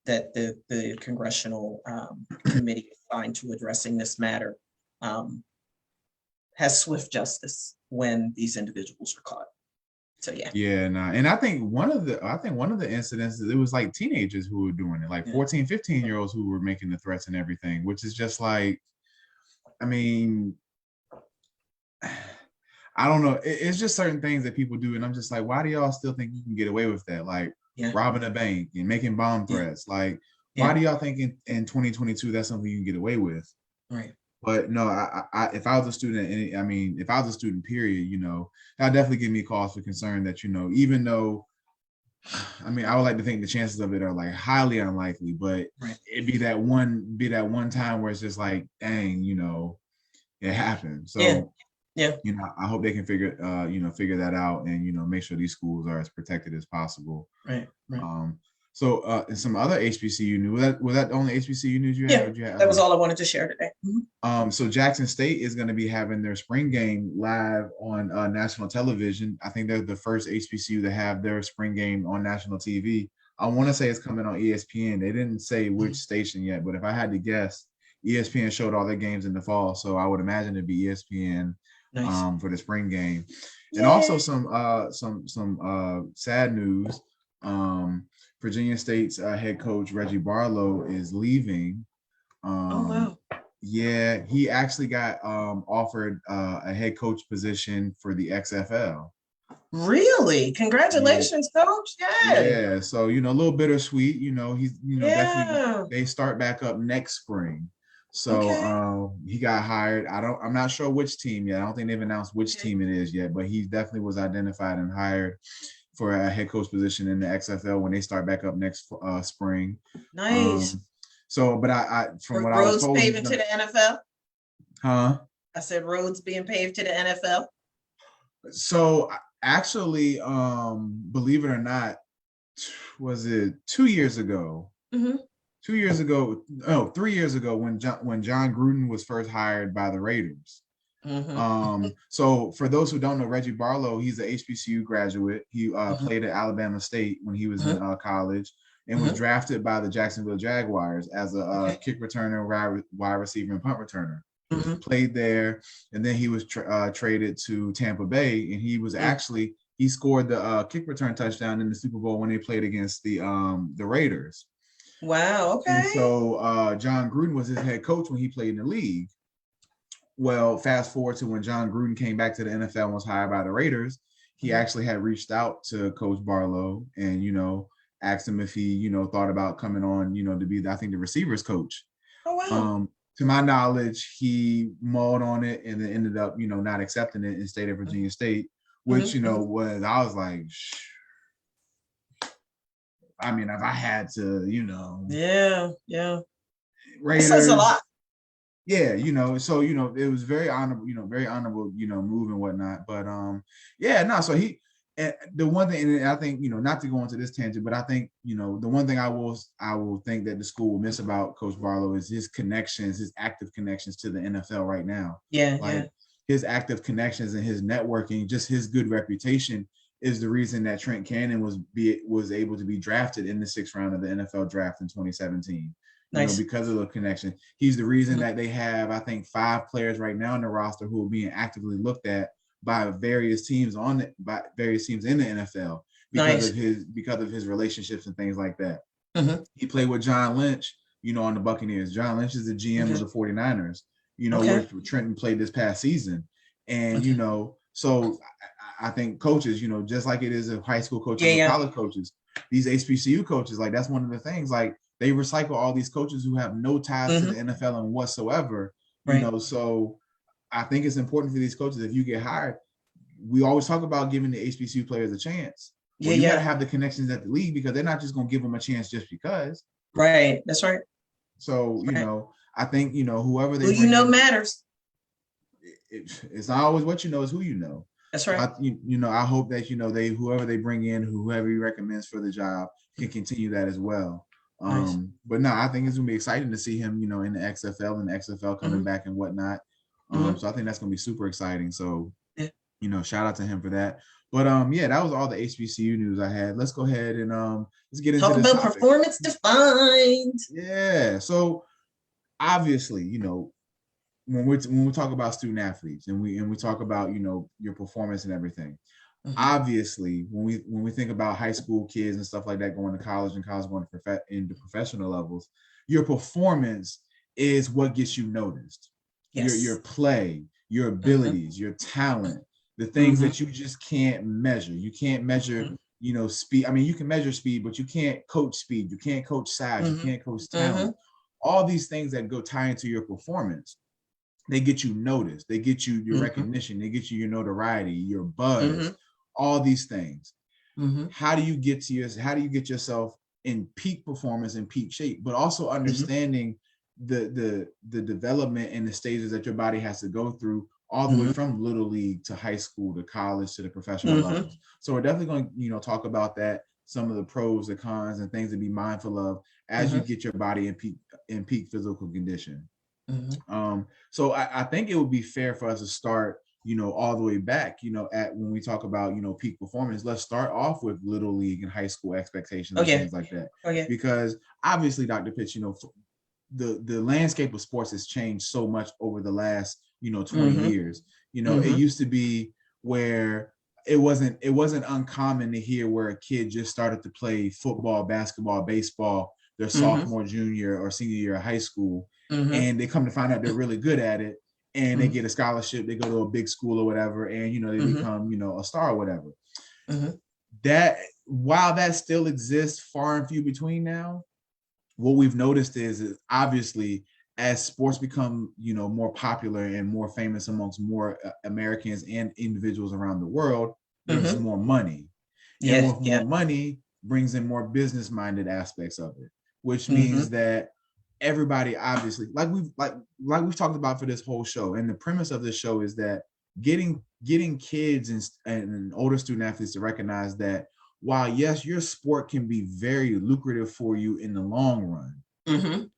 that the congressional committee assigned to addressing this matter has swift justice when these individuals are caught. So and I think one of the incidents, it was like teenagers who were doing it, like 14, 15-year-olds who were making the threats and everything, which is just like, I mean, I don't know. It's just certain things that people do, and I'm just like, why do y'all still think you can get away with that? Like robbing a bank and making bomb threats. Like, why do y'all think in 2022 that's something you can get away with? Right. But no, I if I was a student, if I was a student, period, that'd definitely give me cause for concern that, even though, I would like to think the chances of it are like highly unlikely, but it'd be that one time where it's just like, dang, it happened. So I hope they can figure that out and, make sure these schools are as protected as possible. Right. So some other HBCU news. Was that the only HBCU news you had? Yeah, that was all I wanted to share today. So Jackson State is going to be having their spring game live on national television. I think they're the first HBCU to have their spring game on national TV. I want to say it's coming on ESPN. They didn't say which station yet, but if I had to guess, ESPN showed all their games in the fall, so I would imagine it'd be ESPN for the spring game. Yay. And also some sad news. Virginia State's head coach Reggie Barlow is leaving. Oh wow! Yeah, he actually got offered a head coach position for the XFL. Really? Congratulations, coach! Yay. Yeah. So a little bittersweet. He's definitely they start back up next spring. So he got hired. I'm not sure which team yet. I don't think they've announced which team it is yet, but he definitely was identified and hired for a head coach position in the XFL when they start back up next spring. Nice. But I from what I was told, roads paving to the NFL. Huh? I said roads being paved to the NFL. So actually, believe it or not, was it 2 years ago? 2 years ago, 3 years ago, when John Gruden was first hired by the Raiders. So for those who don't know, Reggie Barlow, he's an HBCU graduate. He played at Alabama State when he was in college, and was drafted by the Jacksonville Jaguars as a kick returner, wide receiver, and punt returner. Played there, and then he was traded to Tampa Bay, and he was he scored the kick return touchdown in the Super Bowl when they played against the Raiders. Wow. Okay. And so John Gruden was his head coach when he played in the league. Well, fast forward to when John Gruden came back to the NFL and was hired by the Raiders, he actually had reached out to Coach Barlow and, asked him if he, thought about coming on, to be, I think, the receivers coach. Oh, wow. To my knowledge, he mulled on it and then ended up, not accepting it and stayed at Virginia State, which, was, I was like, I mean, if I had to, Yeah. Raiders, it says a lot. Yeah, so it was very honorable, move and whatnot. But so the one thing, and I think, not to go into this tangent, but I think, the one thing I will think that the school will miss about Coach Barlow is his connections, his active connections to the NFL right now. Yeah. His active connections and his networking, just his good reputation is the reason that Trent Cannon was able to be drafted in the 6th round of the NFL draft in 2017. Nice. Because of the connection. He's the reason that they have, I think, 5 players right now in the roster who are being actively looked at by various teams in the NFL because of his relationships and things like that. He played with John Lynch, on the Buccaneers. John Lynch is the GM of the 49ers, where Trenton played this past season. And, so I think coaches, just like it is of high school coaches and college coaches, these HBCU coaches, like that's one of the things, like they recycle all these coaches who have no ties to the NFL and whatsoever, so I think it's important for these coaches, if you get hired, we always talk about giving the HBCU players a chance. Well, you got to have the connections at the league because they're not just going to give them a chance just because. Right. That's right. So, I think, whoever they bring in, matters. It's not always what you know, is who you know. That's right. I hope that, whoever they bring in, whoever he recommends for the job can continue that as well. Nice. But no, I think it's gonna be exciting to see him, in the XFL and the XFL coming back and whatnot. So I think that's gonna be super exciting. So, shout out to him for that. But that was all the HBCU news I had. Let's go ahead and let's get into this topic. Performance defined. Yeah. So obviously, when we talk about student athletes and we talk about your performance and everything. Obviously, when we think about high school kids and stuff like that going to college and college going to into professional levels, your performance is what gets you noticed. Yes. Your play, your abilities, your talent, the things that you just can't measure. You can't measure, speed. I mean, you can measure speed, but you can't coach speed. You can't coach size. You can't coach talent. All these things that go tie into your performance, they get you noticed. They get you your recognition. They get you your notoriety, your buzz. All these things. How do you get yourself in peak performance and peak shape, but also understanding the development and the stages that your body has to go through all the way from little league to high school to college to the professional levels. So we're definitely going to talk about that, some of the pros, the cons, and things to be mindful of as you get your body in peak physical condition. So I think it would be fair for us to start all the way back, at when we talk about, peak performance. Let's start off with little league and high school expectations and things like that. Because obviously, Dr. Pitts, the landscape of sports has changed so much over the last, 20 years. It used to be where it wasn't uncommon to hear where a kid just started to play football, basketball, baseball, their sophomore, junior, or senior year of high school. And they come to find out they're really good at it. And they get a scholarship, they go to a big school or whatever, and they become, a star or whatever. That while that still exists far and few between now, what we've noticed is obviously as sports become, more popular and more famous amongst more Americans and individuals around the world, there's more money. And with more money brings in more business-minded aspects of it, which means that everybody obviously, like we've talked about for this whole show, and the premise of this show is that getting kids and older student athletes to recognize that while yes, your sport can be very lucrative for you in the long run,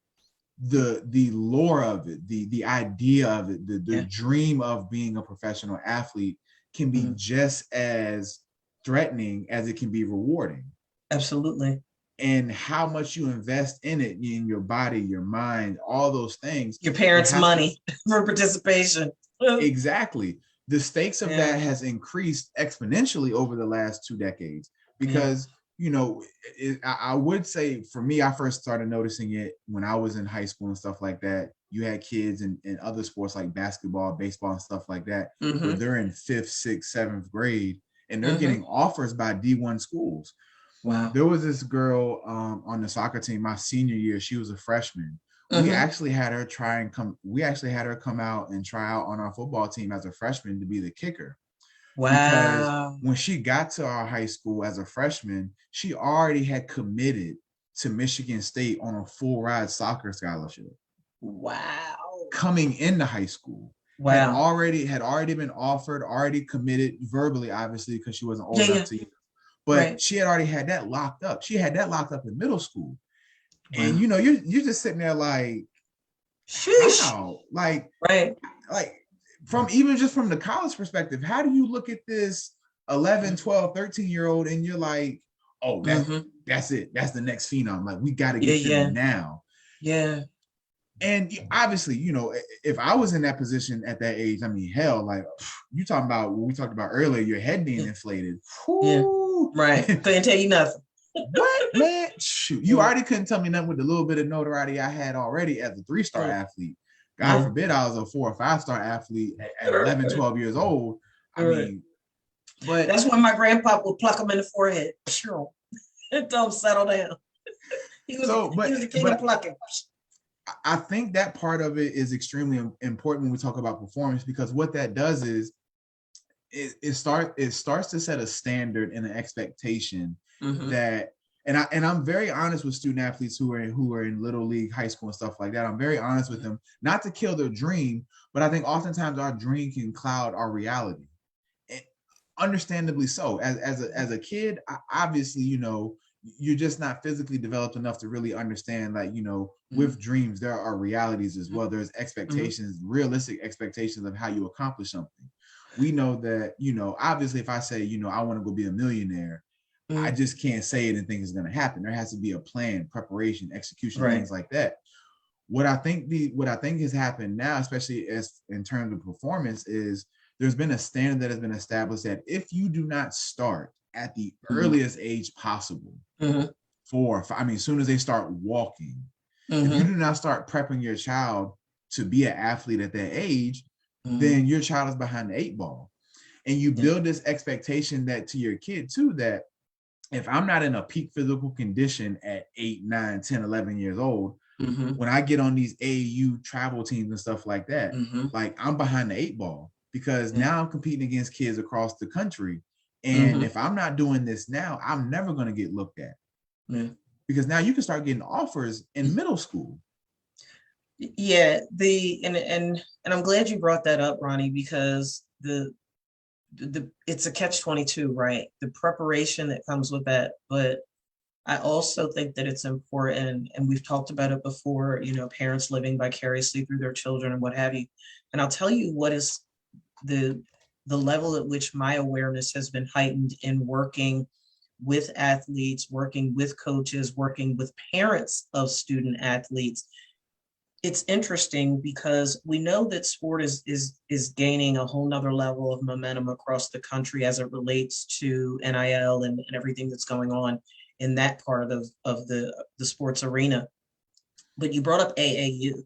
the lore of it, the idea of it, the dream of being a professional athlete can be just as threatening as it can be rewarding. Absolutely. And how much you invest in it, in your body, your mind, all those things. Your parents' money for participation. Exactly. The stakes of that has increased exponentially over the last 2 decades because I would say for me, I first started noticing it when I was in high school and stuff like that. You had kids in other sports like basketball, baseball, and stuff like that, where they're in 5th, 6th, 7th grade, and they're getting offers by D1 schools. Wow. There was this girl on the soccer team my senior year. She was a freshman. We actually had her come out and try out on our football team as a freshman to be the kicker. Wow. Because when she got to our high school as a freshman, she already had committed to Michigan State on a full ride soccer scholarship. Wow. Coming into high school. Wow. Had already been offered, already committed verbally, obviously, because she wasn't old enough to. But she had already had that locked up. She had that locked up in middle school. Wow. And you're just sitting there like, wow. Like from even just from the college perspective, how do you look at this 11, 12, 13-year-old and you're like, oh, that's it. That's the next phenom. Like, we got to get them now. Yeah. And obviously, if I was in that position at that age, I mean, hell, like you talking about what we talked about earlier, your head being inflated. Yeah. Right. Couldn't tell you nothing. What, man? Shoot. You already couldn't tell me nothing with the little bit of notoriety I had already as a 3-star athlete. God forbid I was a 4 or 5-star athlete at 11, 12 years old. I mean, but that's when my grandpa would pluck him in the forehead. Sure. And tell him settle down. He was the king of plucking. I think that part of it is extremely important when we talk about performance, because what that does is it starts to set a standard and an expectation that, and I'm very honest with student athletes who are in little league, high school and stuff like that. I'm very honest with them, not to kill their dream, but I think oftentimes our dream can cloud our reality. And understandably so. As a kid, obviously, you're just not physically developed enough to really understand, like, with dreams, there are realities as well. There's expectations, realistic expectations of how you accomplish something. We know that, obviously if I say, I want to go be a millionaire, I just can't say it and think it's going to happen. There has to be a plan, preparation, execution, things like that. What I think has happened now, especially as in terms of performance, is there's been a standard that has been established that if you do not start at the earliest age possible, as soon as they start walking, if you do not start prepping your child to be an athlete at that age, then your child is behind the 8 ball. And you build this expectation that to your kid too, that if I'm not in a peak physical condition at 8, 9, 10, 11 years old, when I get on these AAU travel teams and stuff like that, like, I'm behind the 8 ball, because now I'm competing against kids across the country. And if I'm not doing this now, I'm never going to get looked at. Because now you can start getting offers in middle school. Yeah, and I'm glad you brought that up, Ronnie, because the it's a catch-22, right? The preparation that comes with that. But I also think that it's important, and we've talked about it before, parents living vicariously through their children and what have you. And I'll tell you what is the level at which my awareness has been heightened in working with athletes, working with coaches, working with parents of student athletes. It's interesting because we know that sport is gaining a whole nother level of momentum across the country as it relates to NIL and everything that's going on in that part of the sports arena. But you brought up AAU,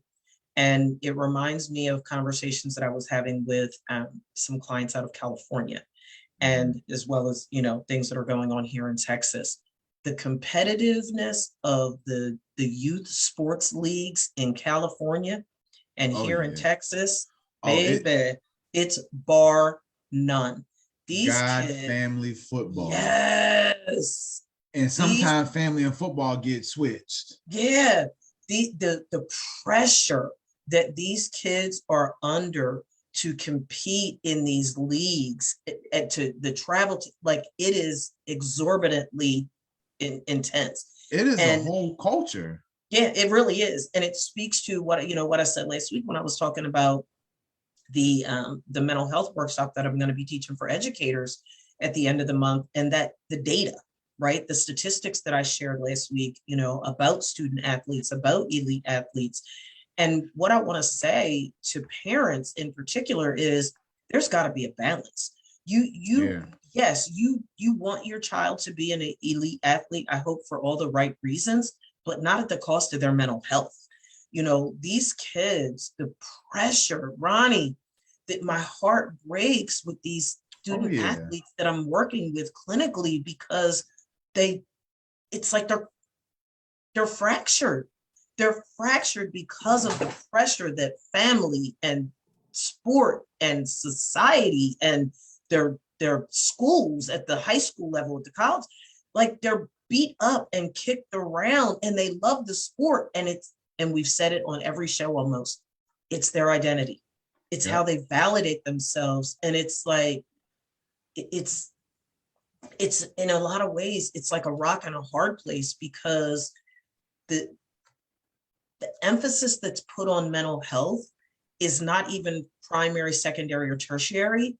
and it reminds me of conversations that I was having with some clients out of California, and as well as, things that are going on here in Texas. The competitiveness of the youth sports leagues in California and here in Texas, baby, it's bar none. These kids, family football. Yes. And sometimes family and football get switched. Yeah. The pressure that these kids are under to compete in these leagues and to the travel, like, it is exorbitantly intense. It is a whole culture. Yeah, it really is. And it speaks to what I said last week when I was talking about the mental health workshop that I'm going to be teaching for educators at the end of the month, and that the data, right? The statistics that I shared last week, about student athletes, about elite athletes. And what I want to say to parents in particular is there's got to be a balance. You yes, you want your child to be an elite athlete, I hope for all the right reasons, but not at the cost of their mental health. You know, these kids, the pressure, Ronnie, that my heart breaks with these Oh student yeah. athletes that I'm working with clinically because they it's like they're fractured. They're fractured because of the pressure that family and sport and society and their schools at the high school level, at the college, like they're beat up and kicked around and they love the sport. And we've said it on every show almost, it's their identity. It's how Yep. they validate themselves. And it's like, it's, it's in a lot of ways, it's like a rock and a hard place because the the emphasis that's put on mental health is not even primary, secondary, or tertiary.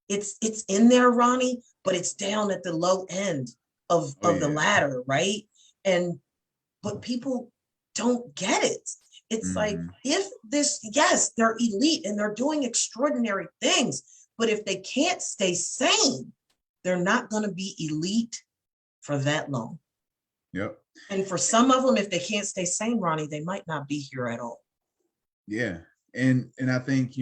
It's in there, Ronnie, but it's down at the low end Oh of the yeah. ladder, right? And but people don't get it. It's like Mm-hmm. if this, yes, they're elite and they're doing extraordinary things, but if they can't stay sane, they're not going to be elite for that long. Yep. And for some of them, if they can't stay sane, Ronnie, they might not be here at all. Yeah. And I think,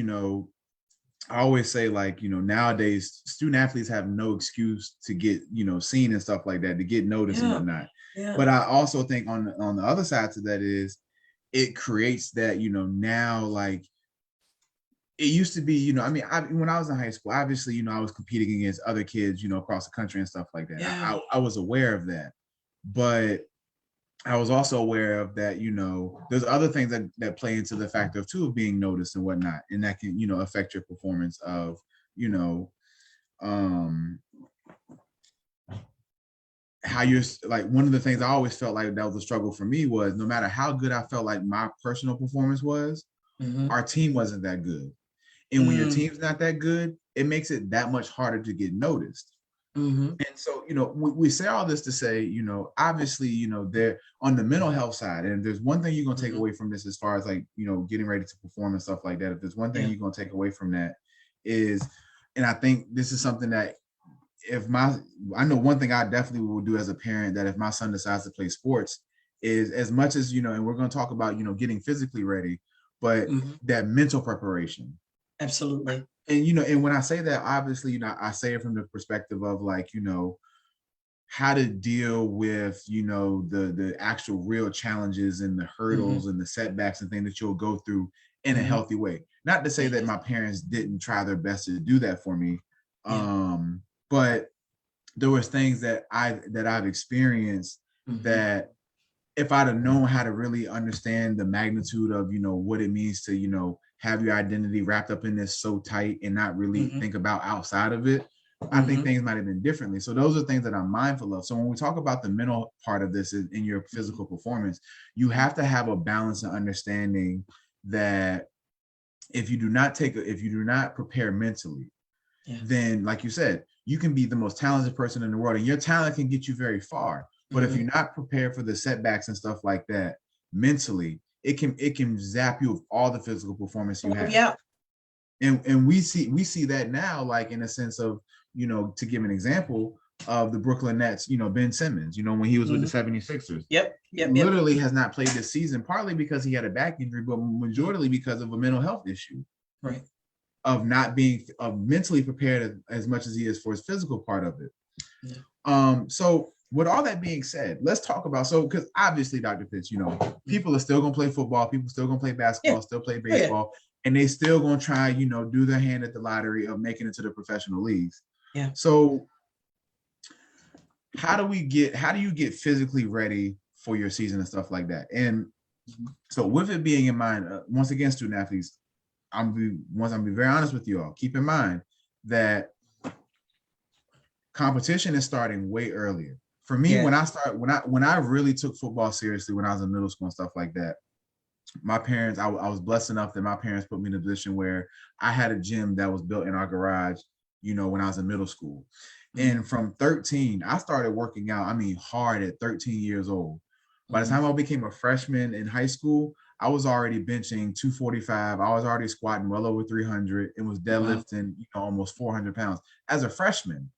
I always say, like, nowadays student athletes have no excuse to get, seen and stuff like that, to get noticed and Yeah, whatnot. yeah. But I also think on the other side to that is it creates that, now, like, it used to be, I mean, when I was in high school, obviously, I was competing against other kids, across the country and stuff like that. Yeah. I was aware of that. But I was also aware of that, there's other things that play into the factor of too of being noticed and whatnot. And that can, affect your performance of, you know, um how you're like. One of the things I always felt like that was a struggle for me was no matter how good I felt like my personal performance was, Mm-hmm. our team wasn't that good. And when your Mm-hmm. team's not that good, it makes it that much harder to get noticed. Mm-hmm. And so, we say all this to say, obviously, they're on the mental health side. And if there's one thing you're going to take Mm-hmm. away from this, as far as like, getting ready to perform and stuff like that, if there's one thing Yeah. you're going to take away from that is, and I think this is something that I know one thing I definitely will do as a parent, that if my son decides to play sports, is as much as, and we're going to talk about, getting physically ready, but Mm-hmm. that mental preparation. Absolutely. And, and when I say that, obviously, I say it from the perspective of like, how to deal with, the actual real challenges and the Mm-hmm. hurdles and the setbacks and things that you'll go through in a Mm-hmm. healthy way. Not to say that Yes. my parents didn't try their best to do that for me. Yeah. But there was things that I've experienced Mm-hmm. that if I'd have known how to really understand the magnitude of, what it means to, have your identity wrapped up in this so tight and not really Mm-hmm. think about outside of it, I think Mm-hmm. things might have been differently. So those are things that I'm mindful of. So when we talk about the mental part of this in your physical performance, you have to have a balance and understanding that if you do not prepare mentally, Yeah. then like you said, you can be the most talented person in the world and your talent can get you very far. But if Mm-hmm. you're not prepared for the setbacks and stuff like that mentally, it can zap you of all the physical performance you Oh, have. yeah. And we see that now, like in a sense of, to give an example of the Brooklyn Nets, Ben Simmons, when he was with the Mm-hmm. 76ers, Yep. he Yep. Yep. literally has not played this season, partly because he had a back injury, but majorly because of a mental health issue Right. of not being mentally prepared as much as he is for his physical part of it. Yeah. So with all that being said, let's talk about, because obviously, Dr. Pitts, people are still gonna play football, people still gonna play Yeah. basketball, still play Oh, yeah. baseball, and they still gonna try, do their hand at the lottery of making it to the professional leagues. Yeah. So how do you get physically ready for your season and stuff like that? And so with it being in mind, once again, student athletes, I'm gonna be very honest with you all. Keep in mind that competition is starting way earlier. For me, Yeah. when I really took football seriously when I was in middle school and stuff like that, my parents, I was blessed enough that my parents put me in a position where I had a gym that was built in our garage, when I was in middle school. And from 13, I started working out, I mean, hard at 13 years old. By the Mm-hmm. time I became a freshman in high school, I was already benching 245. I was already squatting well over 300 and was Wow. deadlifting, almost 400 pounds as a freshman.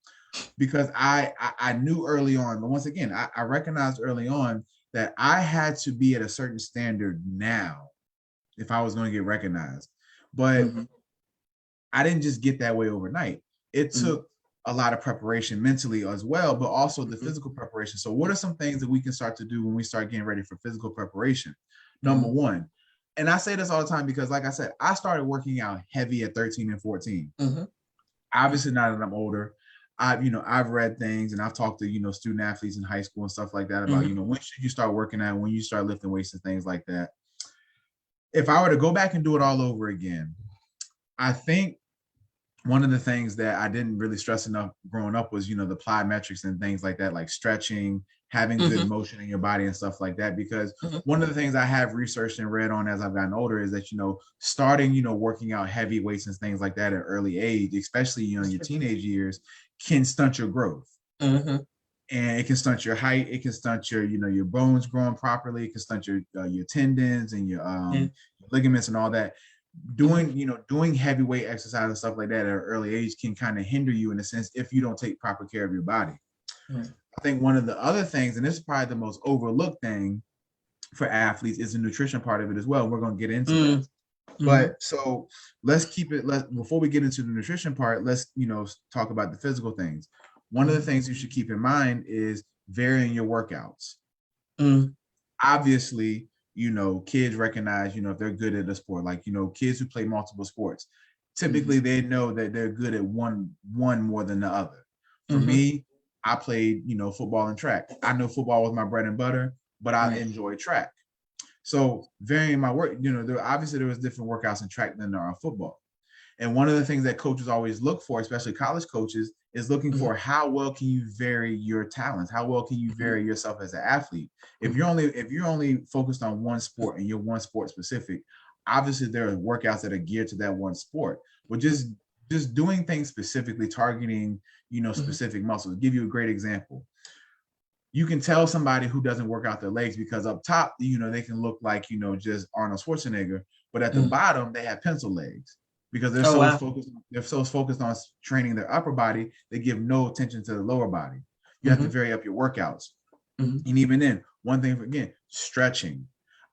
because I knew early on, but once again, I recognized early on that I had to be at a certain standard now if I was going to get recognized. But I didn't just get that way overnight. It took a lot of preparation mentally as well, but also the physical preparation. So what are some things that we can start to do when we start getting ready for physical preparation? Number one, and I say this all the time because, like I said, I started working out heavy at 13 and 14. Obviously, now that I'm older, I've read things and I've talked to, student athletes in high school and stuff like that about, when should you start working out, when you start lifting weights and things like that. If I were to go back and do it all over again, I think one of the things that I didn't really stress enough growing up was, the plyometrics and things like that, like stretching, having good motion in your body and stuff like that. Because one of the things I have researched and read on as I've gotten older is that, starting, working out heavy weights and things like that at early age, especially, in your teenage years, can stunt your growth. And it can stunt your height. It can stunt your, your bones growing properly. It can stunt your tendons and your ligaments and all that. Doing heavyweight exercise and stuff like that at an early age can kind of hinder you in a sense if you don't take proper care of your body. I think one of the other things, and this is probably the most overlooked thing for athletes, is the nutrition part of it as well. We're going to get into that. But so let's before we get into the nutrition part, let's talk about the physical things. One of the things you should keep in mind is varying your workouts. Obviously, kids recognize, if they're good at a sport, like, kids who play multiple sports, typically they know that they're good at one more than the other. For me, I played, football and track. I know football was my bread and butter, but I enjoy track. So varying my work, there was different workouts in track than there are in football. And one of the things that coaches always look for, especially college coaches, is looking for how well can you vary your talents? How well can you vary yourself as an athlete? If you're only focused on one sport and you're one sport specific, obviously there are workouts that are geared to that one sport. But just doing things specifically, targeting, specific muscles. I'll give you a great example. You can tell somebody who doesn't work out their legs because up top, they can look like, just Arnold Schwarzenegger, but at the bottom they have pencil legs. Because they're so focused on training their upper body, they give no attention to the lower body. You have to vary up your workouts. And even then, one thing, again, stretching.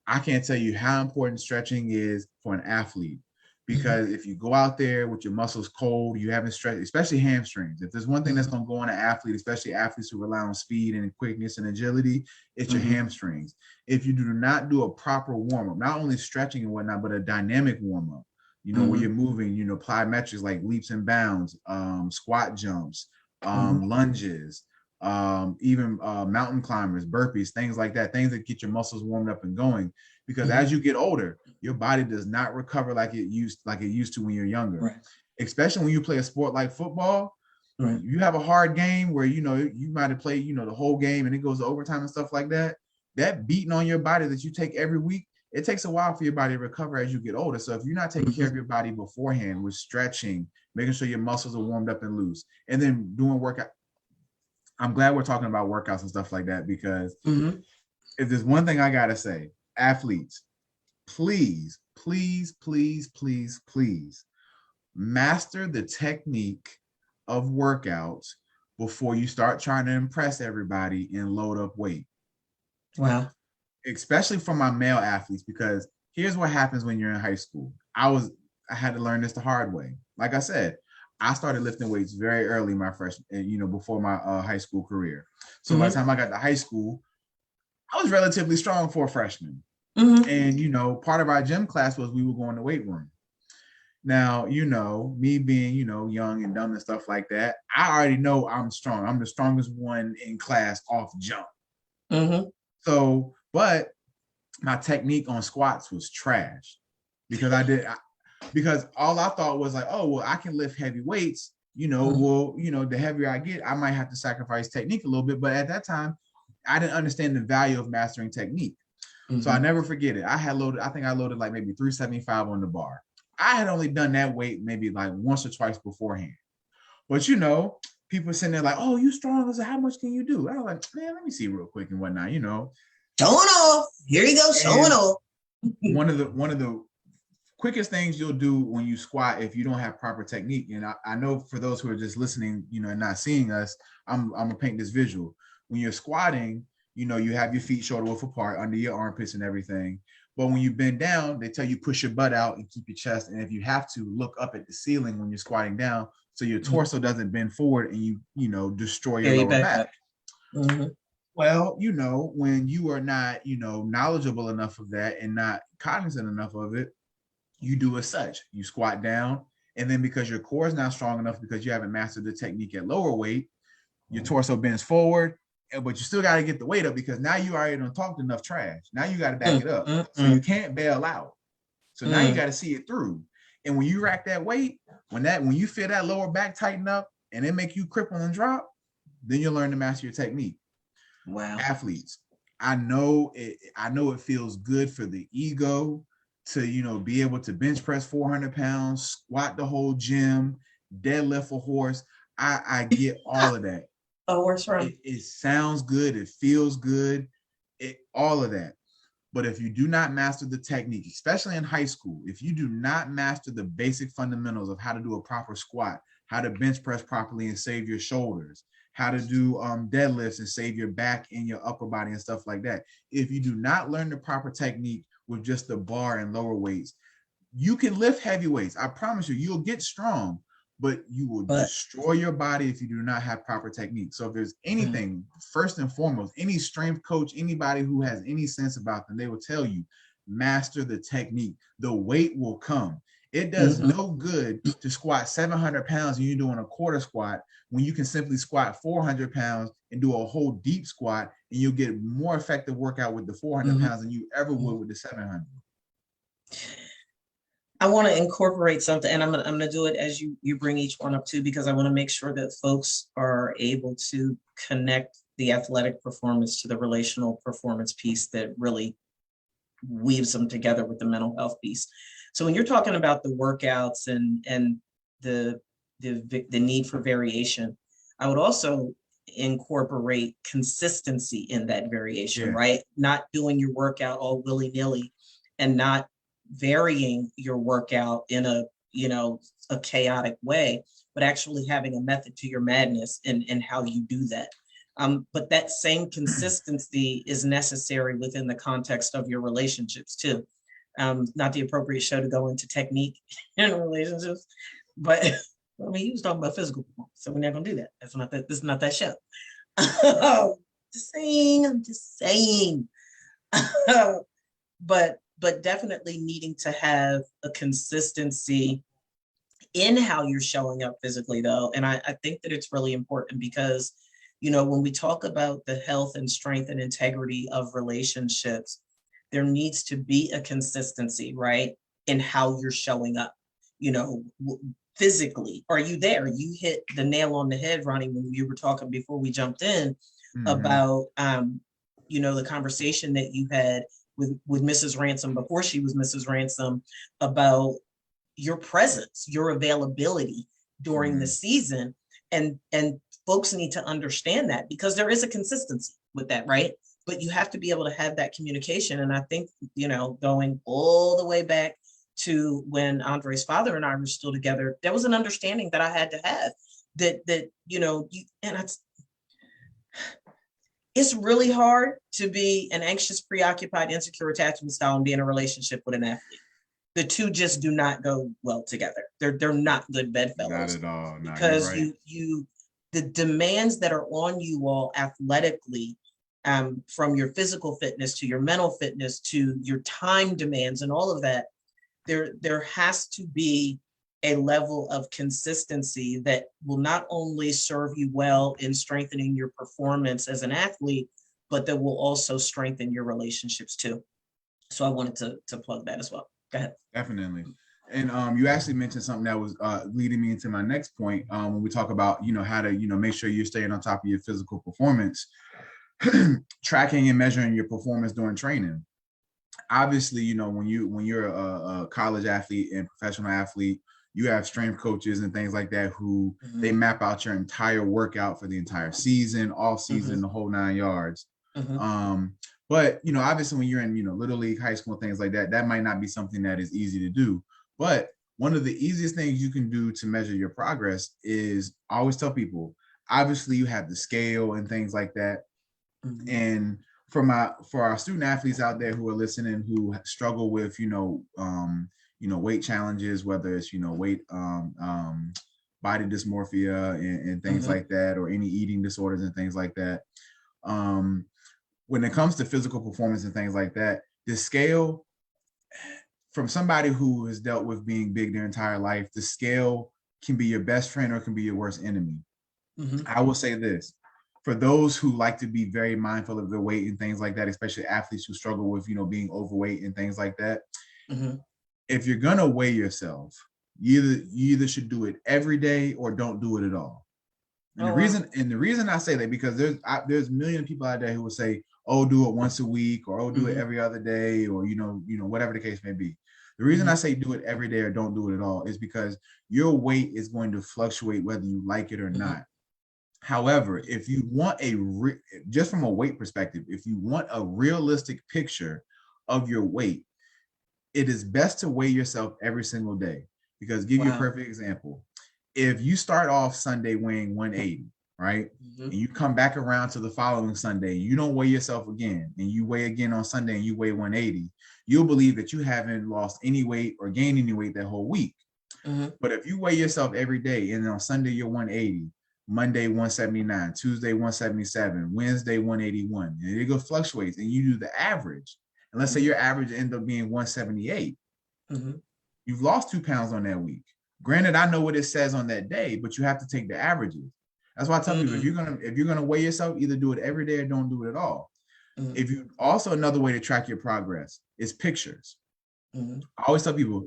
I can't tell you how important stretching is for an athlete. Because if you go out there with your muscles cold, you haven't stretched, especially hamstrings. If there's one thing that's going to go on an athlete, especially athletes who rely on speed and quickness and agility, it's your hamstrings. If you do not do a proper warm-up, not only stretching and whatnot, but a dynamic warm-up, where you're moving, plyometrics like leaps and bounds, squat jumps, lunges, even mountain climbers, burpees, things like that, things that get your muscles warmed up and going. Because as you get older, your body does not recover like it used to when you're younger. Especially when you play a sport like football. You have a hard game where you might have played the whole game and it goes to overtime and stuff like that. That beating on your body that you take every week, it takes a while for your body to recover as you get older. So if you're not taking care of your body beforehand with stretching, making sure your muscles are warmed up and loose, and then doing workout. I'm glad we're talking about workouts and stuff like that, because if there's one thing I gotta say, athletes, please, please, please, please, please master the technique of workouts before you start trying to impress everybody and load up weight. Wow. Especially for my male athletes, because here's what happens when you're in high school. I had to learn this the hard way. Like I said, I started lifting weights very early my freshman, before my high school career. So by the time I got to high school, I was relatively strong for a freshman. And, part of our gym class was we would go in the weight room. Now, me being, young and dumb and stuff like that, I already know I'm strong. I'm the strongest one in class off jump. So, but my technique on squats was trash because all I thought was like, oh, well, I can lift heavy weights, the heavier I get, I might have to sacrifice technique a little bit. But at that time, I didn't understand the value of mastering technique. So I never forget it. I think I loaded like maybe 375 on the bar. I had only done that weight maybe like once or twice beforehand. But people sitting there like, oh, you strong. I said, how much can you do? I was like, man, let me see real quick and whatnot, Showing off. Here you go, showing off. one of the quickest things you'll do when you squat if you don't have proper technique. And I know for those who are just listening, and not seeing us, I'm gonna paint this visual. When you're squatting, you have your feet shoulder width apart under your armpits and everything. But when you bend down, they tell you push your butt out and keep your chest. And if you have to, look up at the ceiling when you're squatting down, so your torso doesn't bend forward and you destroy your lower back. Well, when you are not, knowledgeable enough of that and not cognizant enough of it, you do as such. You squat down, and then because your core is not strong enough, because you haven't mastered the technique at lower weight, your torso bends forward, but you still got to get the weight up, because now you already done talked enough trash. Now you got to back it up. So you can't bail out. So now you got to see it through. And when you rack that weight, when you feel that lower back tighten up and it make you cripple and drop, then you'll learn to master your technique. Wow. Athletes, I know it feels good for the ego to, be able to bench press 400 pounds, squat the whole gym, deadlift a horse. I get all of that. A horse run. It sounds good. It feels good. All of that. But if you do not master the technique, especially in high school, if you do not master the basic fundamentals of how to do a proper squat, how to bench press properly and save your shoulders, how to do deadlifts and save your back and your upper body and stuff like that. If you do not learn the proper technique with just the bar and lower weights, you can lift heavy weights. I promise you, you'll get strong, but you will destroy your body if you do not have proper technique. So if there's anything, first and foremost, any strength coach, anybody who has any sense about them, they will tell you, master the technique. The weight will come. It does no good to squat 700 pounds and you're doing a quarter squat when you can simply squat 400 pounds and do a whole deep squat, and you'll get more effective workout with the 400 pounds than you ever would with the 700. I want to incorporate something, and I'm gonna do it as you bring each one up too, because I want to make sure that folks are able to connect the athletic performance to the relational performance piece that really weaves them together with the mental health piece. So when you're talking about the workouts and the need for variation, I would also incorporate consistency in that variation, right? Not doing your workout all willy-nilly and not varying your workout in a chaotic way, but actually having a method to your madness and how you do that. But that same consistency is necessary within the context of your relationships too. Not the appropriate show to go into technique in relationships, but I mean, he was talking about physical performance, so we're not gonna do that. This is not that show. I'm just saying. But definitely needing to have a consistency in how you're showing up physically, though. And I think that it's really important because, when we talk about the health and strength and integrity of relationships, there needs to be a consistency, right, in how you're showing up, physically. Are you there? You hit the nail on the head, Ronnie, when you were talking before we jumped in about, the conversation that you had with Mrs. Ransome before she was Mrs. Ransome about your presence, your availability during the season. And folks need to understand that, because there is a consistency with that, right? But you have to be able to have that communication. And I think, going all the way back to when Andre's father and I were still together, there was an understanding that I had to have it's really hard to be an anxious, preoccupied, insecure attachment style and be in a relationship with an athlete. The two just do not go well together. They're not good bedfellows. Not at all. No, because the demands that are on you all athletically, from your physical fitness to your mental fitness to your time demands and all of that, there has to be a level of consistency that will not only serve you well in strengthening your performance as an athlete, but that will also strengthen your relationships too. So I wanted to plug that as well. Go ahead. Definitely. And you actually mentioned something that was leading me into my next point. When we talk about, how to, make sure you're staying on top of your physical performance, tracking and measuring your performance during training. Obviously, when you're a college athlete and professional athlete, you have strength coaches and things like that who they map out your entire workout for the entire season, off season, the whole 9 yards. But, obviously when you're in, little league, high school, things like that, that might not be something that is easy to do. But one of the easiest things you can do to measure your progress is, I always tell people, obviously you have the scale and things like that. Mm-hmm. And for our student athletes out there who are listening, who struggle with, weight challenges, whether it's, weight, body dysmorphia and things mm-hmm. like that, or any eating disorders and things like that. When it comes to physical performance and things like that, the scale, from somebody who has dealt with being big their entire life, the scale can be your best friend or it can be your worst enemy. Mm-hmm. I will say this, for those who like to be very mindful of their weight and things like that, especially athletes who struggle with, being overweight and things like that. Mm-hmm. If you're going to weigh yourself, you either should do it every day or don't do it at all. And the reason I say that, because there's a million people out there who will say, oh, do it once a week, or oh, do mm-hmm. it every other day, or whatever the case may be. The reason mm-hmm. I say do it every day or don't do it at all is because your weight is going to fluctuate whether you like it or mm-hmm. not. However, if you want just from a weight perspective, if you want a realistic picture of your weight, it is best to weigh yourself every single day. Because give you a perfect example. If you start off Sunday weighing 180, right? Mm-hmm. And you come back around to the following Sunday, you don't weigh yourself again, and you weigh again on Sunday and you weigh 180, you'll believe that you haven't lost any weight or gained any weight that whole week. Mm-hmm. But if you weigh yourself every day, and on Sunday you're 180, Monday 179, Tuesday 177, Wednesday 181, and it fluctuates, and you do the average. And let's mm-hmm. say your average ends up being 178. Mm-hmm. You've lost 2 pounds on that week. Granted, I know what it says on that day, but you have to take the averages. That's why I tell mm-hmm. people, if you're gonna weigh yourself, either do it every day or don't do it at all. Mm-hmm. If you also, another way to track your progress is pictures. Mm-hmm. I always tell people,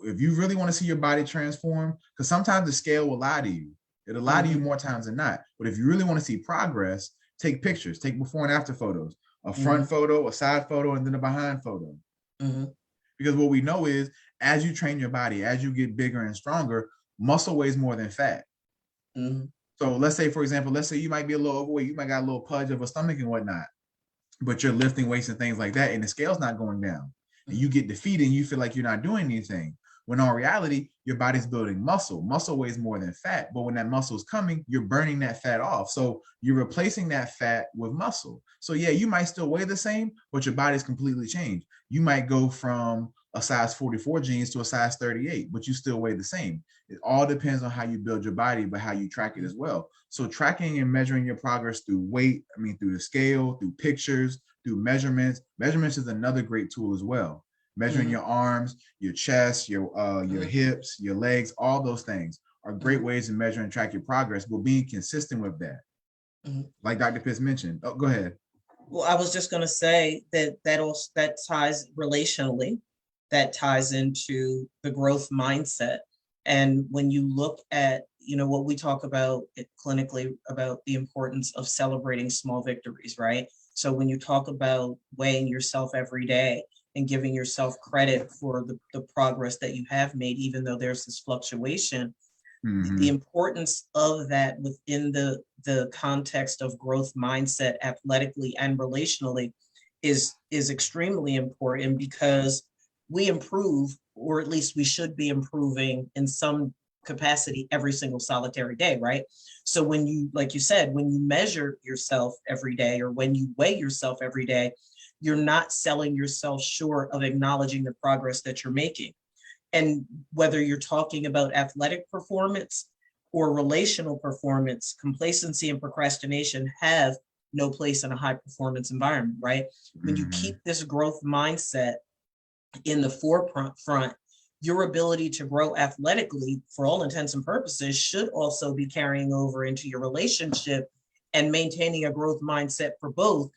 if you really want to see your body transform, because sometimes the scale will lie to you. It'll lie mm-hmm. to you more times than not. But if you really want to see progress, take pictures, take before and after photos, a front mm-hmm. photo, a side photo, and then a behind photo. Mm-hmm. Because what we know is, as you train your body, as you get bigger and stronger, muscle weighs more than fat. Mm-hmm. So let's say, for example, you might be a little overweight, you might got a little pudge of a stomach and whatnot, but you're lifting weights and things like that, and the scale's not going down. And you get defeated and you feel like you're not doing anything. When in reality, your body's building muscle. Muscle weighs more than fat, but when that muscle is coming, you're burning that fat off. So you're replacing that fat with muscle. So yeah, you might still weigh the same, but your body's completely changed. You might go from a size 44 jeans to a size 38, but you still weigh the same. It all depends on how you build your body, but how you track it as well. So tracking and measuring your progress through weight, through the scale, through pictures, through measurements. Measurements is another great tool as well. Measuring mm-hmm. your arms, your chest, your mm-hmm. hips, your legs, all those things are great mm-hmm. ways to measure and track your progress, but being consistent with that. Mm-hmm. Like Dr. Pitts mentioned. Oh, go ahead. Well, I was just going to say that ties relationally, that ties into the growth mindset. And when you look at, what we talk about clinically about the importance of celebrating small victories, right? So when you talk about weighing yourself every day and giving yourself credit for the progress that you have made, even though there's this fluctuation, mm-hmm. the importance of that within the context of growth mindset, athletically and relationally, is extremely important, because we improve, or at least we should be improving in some capacity every single solitary day, right? So when you, like you said, when you measure yourself every day, or when you weigh yourself every day, you're not selling yourself short of acknowledging the progress that you're making. And whether you're talking about athletic performance or relational performance, complacency and procrastination have no place in a high performance environment, right? When you keep this growth mindset in the forefront, your ability to grow athletically, for all intents and purposes, should also be carrying over into your relationship, and maintaining a growth mindset for both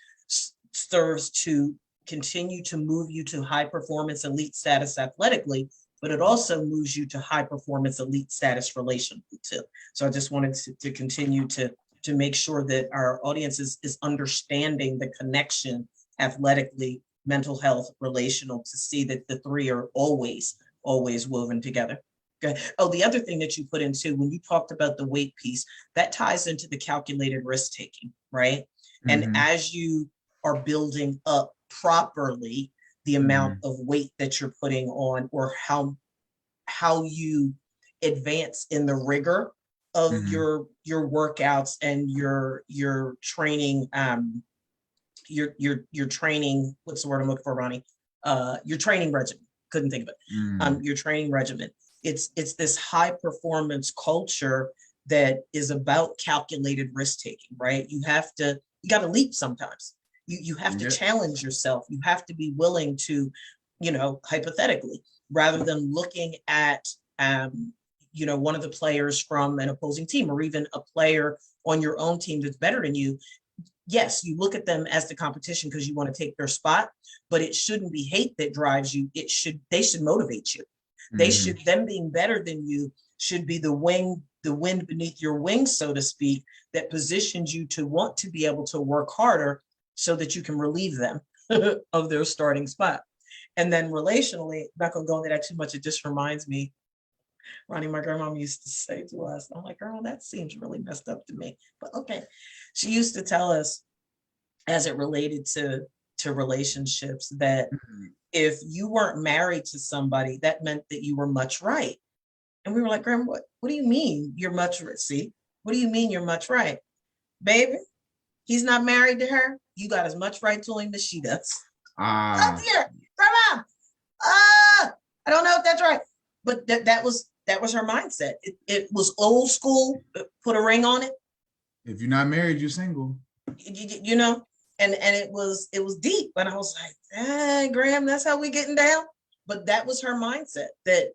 serves to continue to move you to high performance elite status athletically, but it also moves you to high performance elite status relationally too. So I just wanted to continue to make sure that our audience is understanding the connection athletically, mental health, relational, to see that the three are always woven together. Okay. Oh, the other thing that you put into, when you talked about the weight piece, that ties into the calculated risk taking, right? Mm-hmm. And as you are building up properly the amount of weight that you're putting on, or how you advance in the rigor of your workouts and your training, your training, what's the word I'm looking for, Ronnie? Your training regimen. Couldn't think of it. Your training regimen. It's this high performance culture that is about calculated risk taking, right? You got to leap sometimes. You have to challenge yourself. You have to be willing to, hypothetically, rather than looking at, one of the players from an opposing team, or even a player on your own team that's better than you. Yes, you look at them as the competition because you want to take their spot, but it shouldn't be hate that drives you. They should motivate you. Them being better than you should be the wind beneath your wings, so to speak, that positions you to want to be able to work harder so that you can relieve them of their starting spot. And then relationally, not gonna go into that too much. It just reminds me, Ronnie, my grandma used to say to us, I'm like, girl, that seems really messed up to me. But okay. She used to tell us, as it related to relationships, that if you weren't married to somebody, that meant that you were much right. And we were like, Grandma, what do you mean you're much right? See, what do you mean you're much right? Baby, he's not married to her. You got as much right to him as she does. Oh dear, Grandma. I don't know if that's right. But that was her mindset. It was old school, put a ring on it. If you're not married, you're single. And it was deep. And I was like, hey, Graham, that's how we getting down. But that was her mindset, that,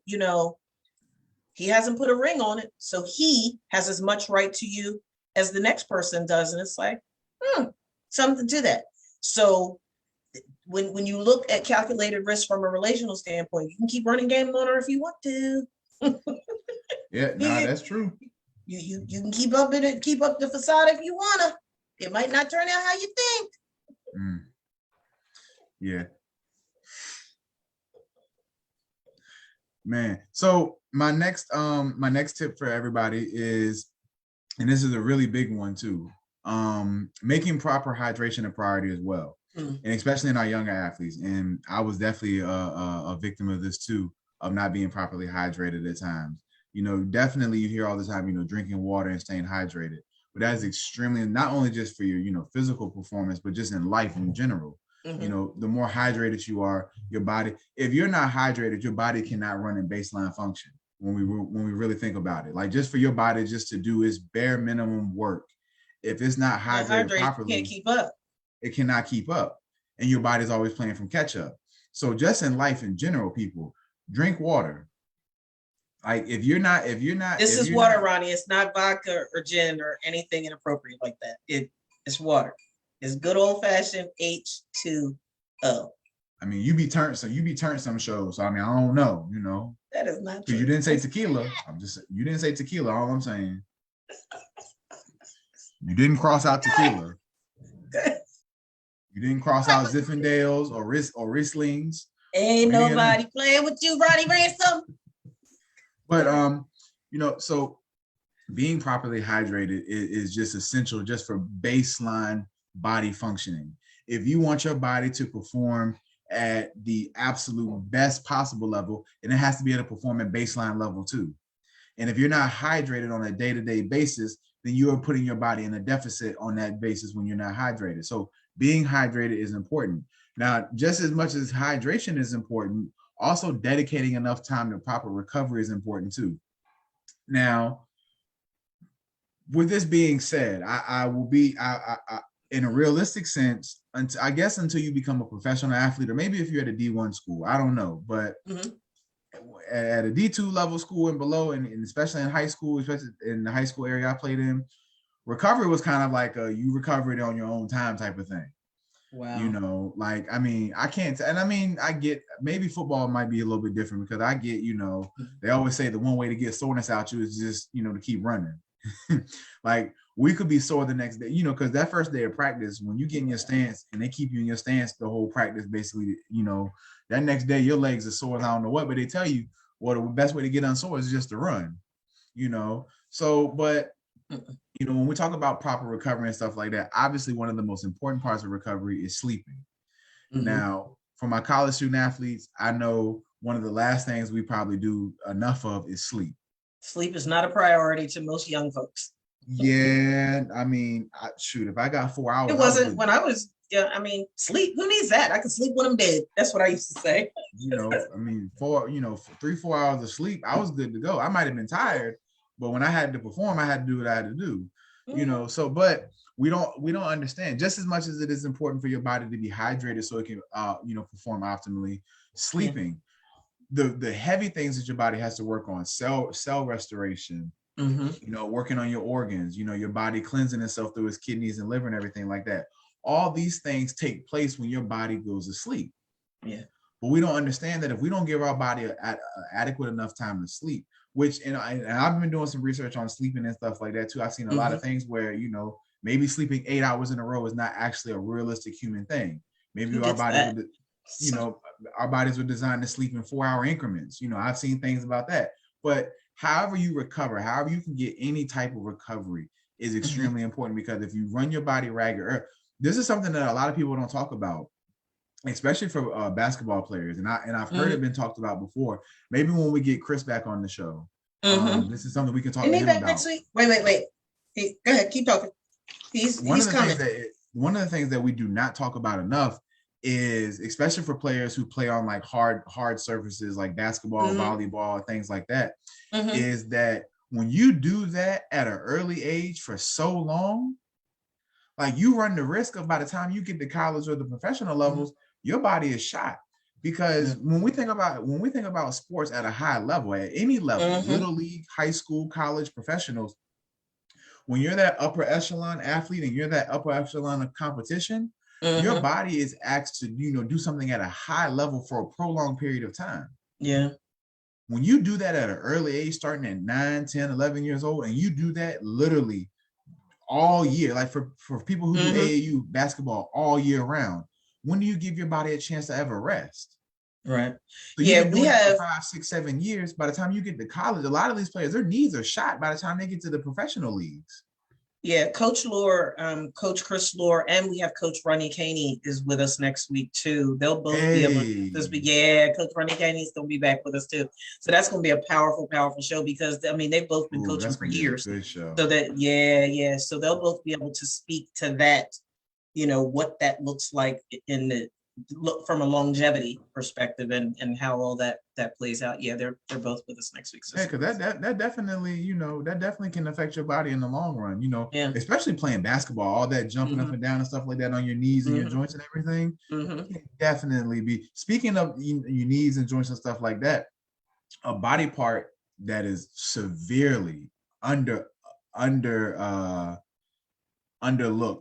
he hasn't put a ring on it, so he has as much right to you as the next person does. And it's like, something to that. So when you look at calculated risk from a relational standpoint, you can keep running game on her if you want to. Yeah, that's true. You can keep up the facade if you wanna. It might not turn out how you think. Yeah. Man. So my next tip for everybody is, and this is a really big one too, making proper hydration a priority as well. And especially in our younger athletes. And I was definitely a victim of this too, of not being properly hydrated at times. Definitely you hear all the time, drinking water and staying hydrated. But that is extremely, not only just for your, physical performance, but just in life in general. The more hydrated you are, your body, if you're not hydrated, your body cannot run in baseline function when we really think about it. Like, just for your body just to do its bare minimum work, if it's not hydrated properly, can't keep up. It cannot keep up, and your body's always playing from catch up. So just in life in general, people, drink water. Like, if you're not, this is water, Ronnie. It's not vodka or gin or anything inappropriate like that. It's water. It's good old fashioned H2O. I mean, you be turned some shows. So I mean, I don't know. That is not true. You didn't say tequila. You didn't say tequila. All I'm saying, you didn't cross out tequila. You didn't cross out Zinfandels or Rieslings. Ain't nobody playing with you, Ronnie Ransome. But so being properly hydrated is just essential, just for baseline body functioning. If you want your body to perform at the absolute best possible level, and it has to be at a performing baseline level too. And if you're not hydrated on a day-to-day basis, then you are putting your body in a deficit on that basis when you're not hydrated. So being hydrated is important. Now, just as much as hydration is important, also dedicating enough time to proper recovery is important too. Now, with this being said, I will be in a realistic sense, until you become a professional athlete, or maybe if you're at a D1 school, I don't know, but at a D2 level school and below, and especially in high school, especially in the high school area I played in, recovery was kind of like you recovered on your own time type of thing. Wow. I mean, I can't, and I mean, I get, maybe football might be a little bit different, because I get, they always say the one way to get soreness out you is just, to keep running. Like, we could be sore the next day, because that first day of practice, when you get in your stance and they keep you in your stance the whole practice, basically, that next day your legs are sore as I don't know what, but they tell you, well, the best way to get unsore is just to run, So, but You know, when we talk about proper recovery and stuff like that, obviously one of the most important parts of recovery is sleeping. Now, for my college student athletes, I know one of the last things we probably do enough of is sleep. Sleep is not a priority to most young folks. Yeah, I mean, shoot, if I got 4 hours, it wasn't when I was. Yeah, I mean, sleep. Who needs that? I can sleep when I'm dead. That's what I used to say. You know, I mean, 3-4 hours of sleep, I was good to go. I might have been tired, but when I had to perform, I had to do what I had to do. You know, so but we don't understand. Just as much as it is important for your body to be hydrated so it can perform optimally, sleeping, the heavy things that your body has to work on, cell restoration, working on your organs, your body cleansing itself through its kidneys and liver and everything like that. All these things take place when your body goes to sleep. Yeah. But we don't understand that if we don't give our body adequate enough time to sleep, which, and I've been doing some research on sleeping and stuff like that too. I've seen a lot of things where, maybe sleeping 8 hours in a row is not actually a realistic human thing. Maybe our bodies our bodies were designed to sleep in 4-hour increments. I've seen things about that. But however you recover, however you can get any type of recovery is extremely important, because if you run your body ragged, this is something that a lot of people don't talk about, especially for basketball players. And I've heard it been talked about before. Maybe when we get Chris back on the show, this is something we can talk to him about. Next week? Wait. Hey, go ahead, keep talking. He's coming. One of the things that we do not talk about enough is, especially for players who play on like hard surfaces like basketball, volleyball, things like that, is that when you do that at an early age for so long, like you run the risk of, by the time you get to college or the professional levels, your body is shot. Because when we think about sports at a high level, at any level, little league, high school, college, professionals, when you're that upper echelon athlete and you're that upper echelon of competition, your body is asked to, do something at a high level for a prolonged period of time. Yeah. When you do that at an early age, starting at 9, 10, 11 years old, and you do that literally all year, like for people who do AAU basketball all year round, when do you give your body a chance to ever rest? Right. So yeah, we have 5, 6, 7 years. By the time you get to college, a lot of these players, their knees are shot by the time they get to the professional leagues. Yeah, Coach Lore, Coach Chris Lore, and we have Coach Ronnie Caney is with us next week too. They'll both be able to Coach Ronnie Caney is going to be back with us too. So that's going to be a powerful, powerful show, because they've both been coaching for years. Good show. So that so they'll both be able to speak to that, what that looks like from a longevity perspective, and how all that plays out. Yeah, they're both with us next week. So because that definitely, that definitely can affect your body in the long run, especially playing basketball, all that jumping up and down and stuff like that on your knees and your joints and everything. Can definitely be, speaking of your knees and joints and stuff like that, a body part that is severely underlooked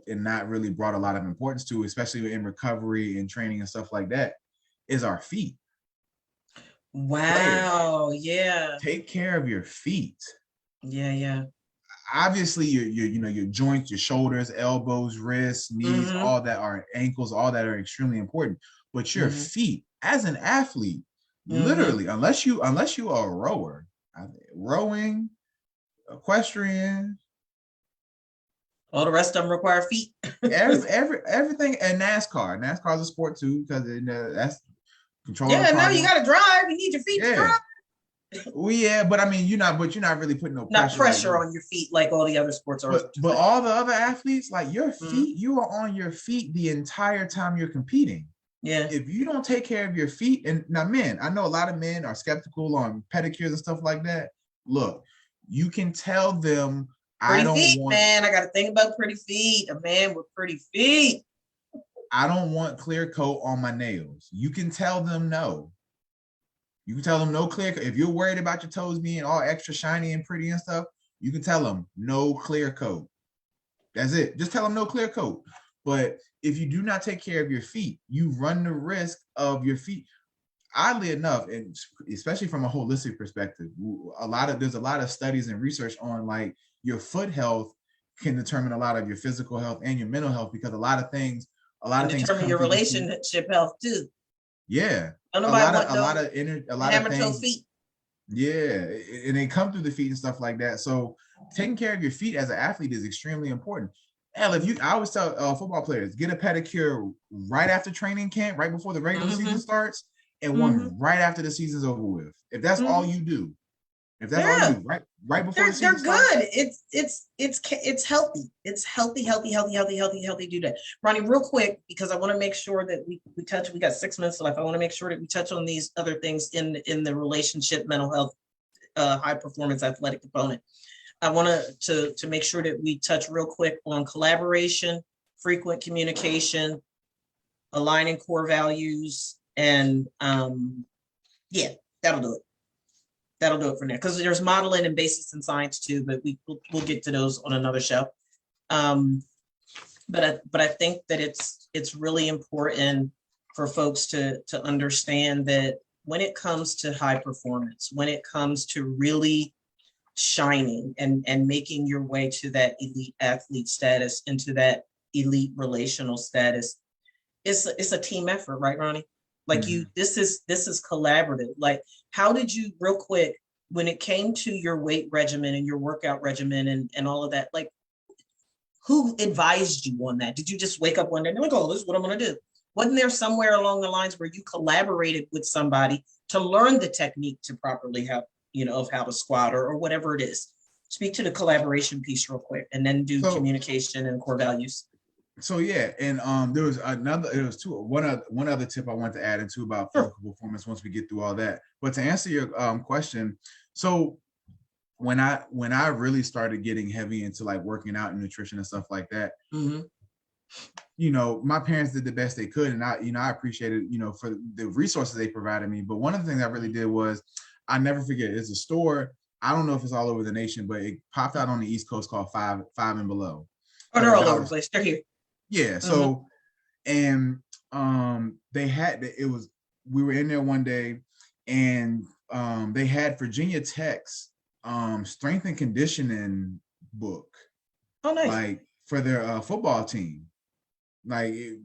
and not really brought a lot of importance to, especially in recovery and training and stuff like that, is our feet. Wow. Players, yeah. Take care of your feet. Yeah. Obviously, your joints, your shoulders, elbows, wrists, knees, all that are ankles, all that are extremely important. But your feet, as an athlete, literally, unless you are a rower, rowing, equestrian, all the rest of them require feet. everything, and NASCAR. NASCAR is a sport too, because that's control. Yeah, now you got to drive. You need your feet to drive. Well, yeah, but I mean, you're not really putting not pressure on your feet like all the other sports are. But all the other athletes, like your feet, you are on your feet the entire time you're competing. Yeah. If you don't take care of your feet, and now, men, I know a lot of men are skeptical on pedicures and stuff like that. Look, you can tell them, man, I got to think about pretty feet. A man with pretty feet. I don't want clear coat on my nails. You can tell them no. You can tell them no clear coat. If you're worried about your toes being all extra shiny and pretty and stuff, you can tell them no clear coat. That's it. Just tell them no clear coat. But if you do not take care of your feet, you run the risk of your feet. Oddly enough, and especially from a holistic perspective, there's a lot of studies and research on like your foot health can determine a lot of your physical health and your mental health, because a lot of things determine your relationship health too. Yeah, a lot of things. Feet. Yeah, and they come through the feet and stuff like that. So taking care of your feet as an athlete is extremely important. Hell, I always tell football players, get a pedicure right after training camp, right before the regular season starts, and one right after the season's over with. If that's all you do, if that's all you Yeah. do, right before the season They're starts. good. It's healthy. It's healthy. Do that, Ronnie. Real quick, because I want to make sure that we touch. We got 6 minutes left. I want to make sure that we touch on these other things in the relationship, mental health, high performance athletic component. I want to make sure that we touch real quick on collaboration, frequent communication, aligning core values, and yeah, that'll do it. That'll do it for now, because there's modeling and basics in science too, but we'll get to those on another show. But I think that it's really important for folks to understand that when it comes to high performance, when it comes to really shining and making your way to that elite athlete status, into that elite relational status, it's a team effort, right, Ronnie? Like this is collaborative. Like, how did you, real quick, when it came to your weight regimen and your workout regimen and all of that, like, who advised you on that? Did you just wake up one day and be like, oh, this is what I'm going to do? Wasn't there somewhere along the lines where you collaborated with somebody to learn the technique to properly have, of how to squat or whatever it is? Speak to the collaboration piece real quick, and then do communication and core values. So yeah, and there was one other tip I want to add into about physical performance once we get through all that. But to answer your question, so when I really started getting heavy into like working out and nutrition and stuff like that, my parents did the best they could, and I appreciated, for the resources they provided me. But one of the things I really did was, I never forget, it's a store, I don't know if it's all over the nation, but it popped out on the East Coast called Five and Below. Oh, they're all over the place. They're here. Yeah. So, and they had, we were in there one day, and they had Virginia Tech's strength and conditioning book. Oh, nice. Like for their football team. Like it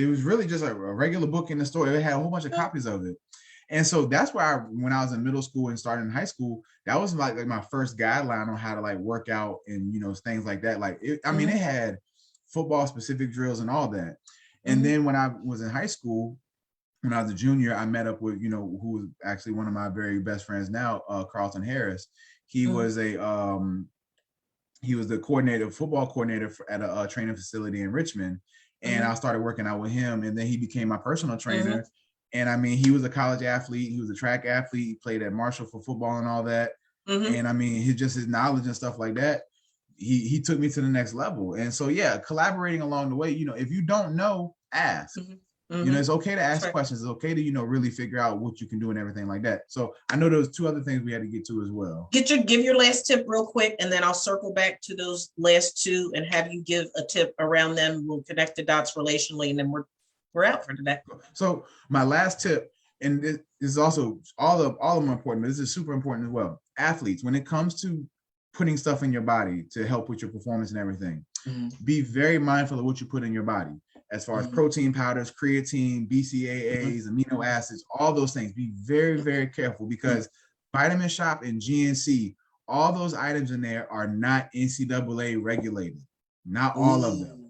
was really just a regular book in the store. It had a whole bunch of copies of it. And so that's why when I was in middle school and starting in high school, that was like my first guideline on how to like work out and, things like that. Like, it had football specific drills and all that. And then when I was in high school, when I was a junior, I met up with, who was actually one of my very best friends now, Carlton Harris. He was the football coordinator at a training facility in Richmond. And I started working out with him, and then he became my personal trainer. And he was a college athlete. He was a track athlete. He played at Marshall for football and all that. And his knowledge and stuff like that, he took me to the next level. And so, yeah, collaborating along the way, if you don't know, ask. It's okay to ask questions. It's okay to, really figure out what you can do and everything like that. So I know there's two other things we had to get to as well. Give your last tip real quick, and then I'll circle back to those last two and have you give a tip around them. We'll connect the dots relationally, and then we're out for today. So my last tip, and this is also all of them are important, but this is super important as well. Athletes, when it comes to putting stuff in your body to help with your performance and everything, be very mindful of what you put in your body, as far as protein powders, creatine, BCAAs, amino acids, all those things. Be very, very careful, because Vitamin Shop and GNC, all those items in there are not NCAA regulated, not all of them.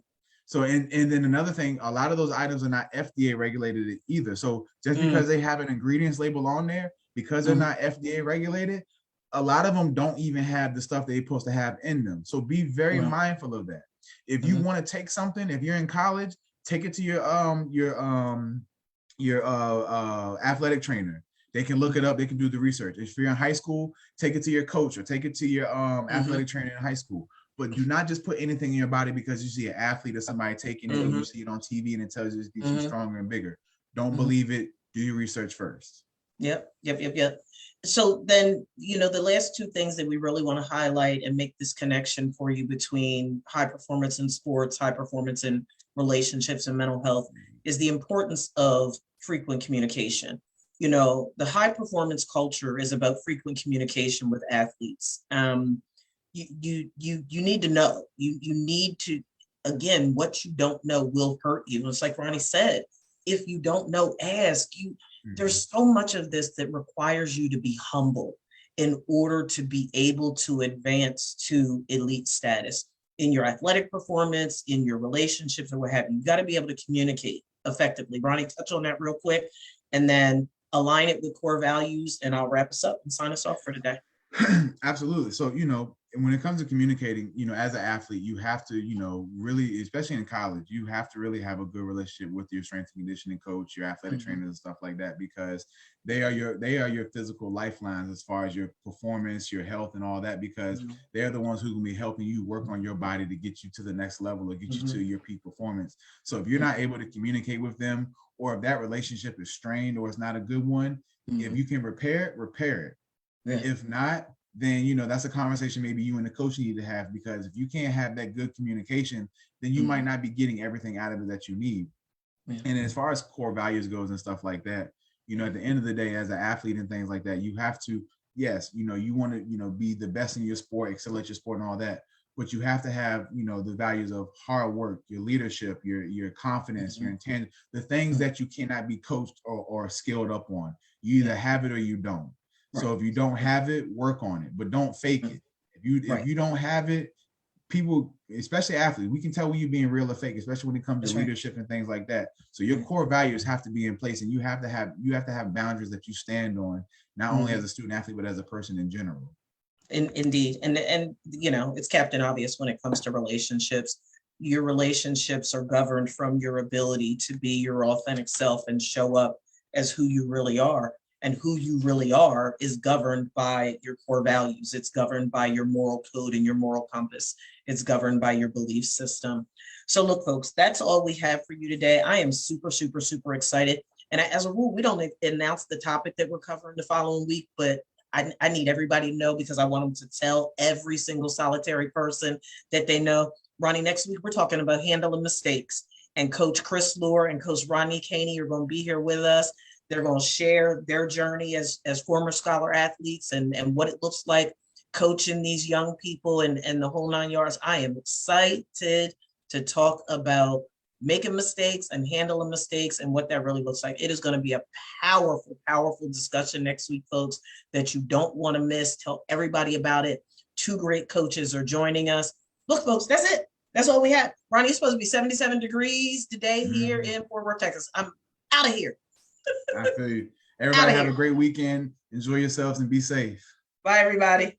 So, and then another thing, a lot of those items are not FDA regulated either. So just because they have an ingredients label on there, because they're not FDA regulated, a lot of them don't even have the stuff they're supposed to have in them. So be very mindful of that. If you want to take something, if you're in college, take it to your athletic trainer. They can look it up. They can do the research. If you're in high school, take it to your coach or take it to your athletic trainer in high school. But do not just put anything in your body because you see an athlete or somebody taking it, or you see it on TV and it tells you it gets you stronger and bigger. Don't believe it. Do your research first. Yep. So then, the last two things that we really want to highlight and make this connection for you between high performance in sports, high performance in relationships and mental health is the importance of frequent communication. The high performance culture is about frequent communication with athletes. You need to know. You need to, again, what you don't know will hurt you. It's like Ronnie said, if you don't know, ask. There's so much of this that requires you to be humble in order to be able to advance to elite status in your athletic performance, in your relationships, or what have you. You got to be able to communicate effectively. Ronnie, touch on that real quick, and then align it with core values, and I'll wrap us up and sign us off for today. Absolutely. So, when it comes to communicating, as an athlete, you have to, really, especially in college, you have to really have a good relationship with your strength and conditioning coach, your athletic trainers and stuff like that, because they are your physical lifelines as far as your performance, your health and all that, because they're the ones who can be helping you work on your body to get you to the next level or get you to your peak performance. So if you're not able to communicate with them, or if that relationship is strained or it's not a good one, if you can repair it. Yeah. If not, then that's a conversation maybe you and the coach need to have, because if you can't have that good communication, then you might not be getting everything out of it that you need. Yeah. And as far as core values goes and stuff like that, at the end of the day, as an athlete and things like that, you have to, yes, you want to, be the best in your sport, excel at your sport and all that, but you have to have, the values of hard work, your leadership, your confidence, your intent, the things that you cannot be coached or skilled up on. You either have it or you don't. Right. So if you don't have it, work on it, but don't fake it. If you don't have it, people, especially athletes, we can tell when you're being real or fake, especially when it comes to leadership and things like that. So your core values have to be in place, and you have to have boundaries that you stand on, not only as a student athlete, but as a person in general. Indeed. And it's Captain Obvious when it comes to relationships. Your relationships are governed from your ability to be your authentic self and show up as who you really are. And who you really are is governed by your core values. It's governed by your moral code and your moral compass. It's governed by your belief system. So look, folks, that's all we have for you today. I am super, super, super excited. And as a rule, we don't announce the topic that we're covering the following week, but I need everybody to know, because I want them to tell every single solitary person that they know. Ronnie, next week, we're talking about handling mistakes. And Coach Chris Lure and Coach Ronnie Caney are going to be here with us. They're going to share their journey as former scholar athletes and what it looks like coaching these young people and the whole 9 yards. I am excited to talk about making mistakes and handling mistakes and what that really looks like. It is going to be a powerful, powerful discussion next week, folks, that you don't want to miss. Tell everybody about it. 2 great coaches are joining us. Look, folks, that's it. That's all we have. Ronnie, it's supposed to be 77 degrees today here in Fort Worth, Texas. I'm out of here. I feel you. Everybody have a great weekend. Enjoy yourselves and be safe. Bye, everybody.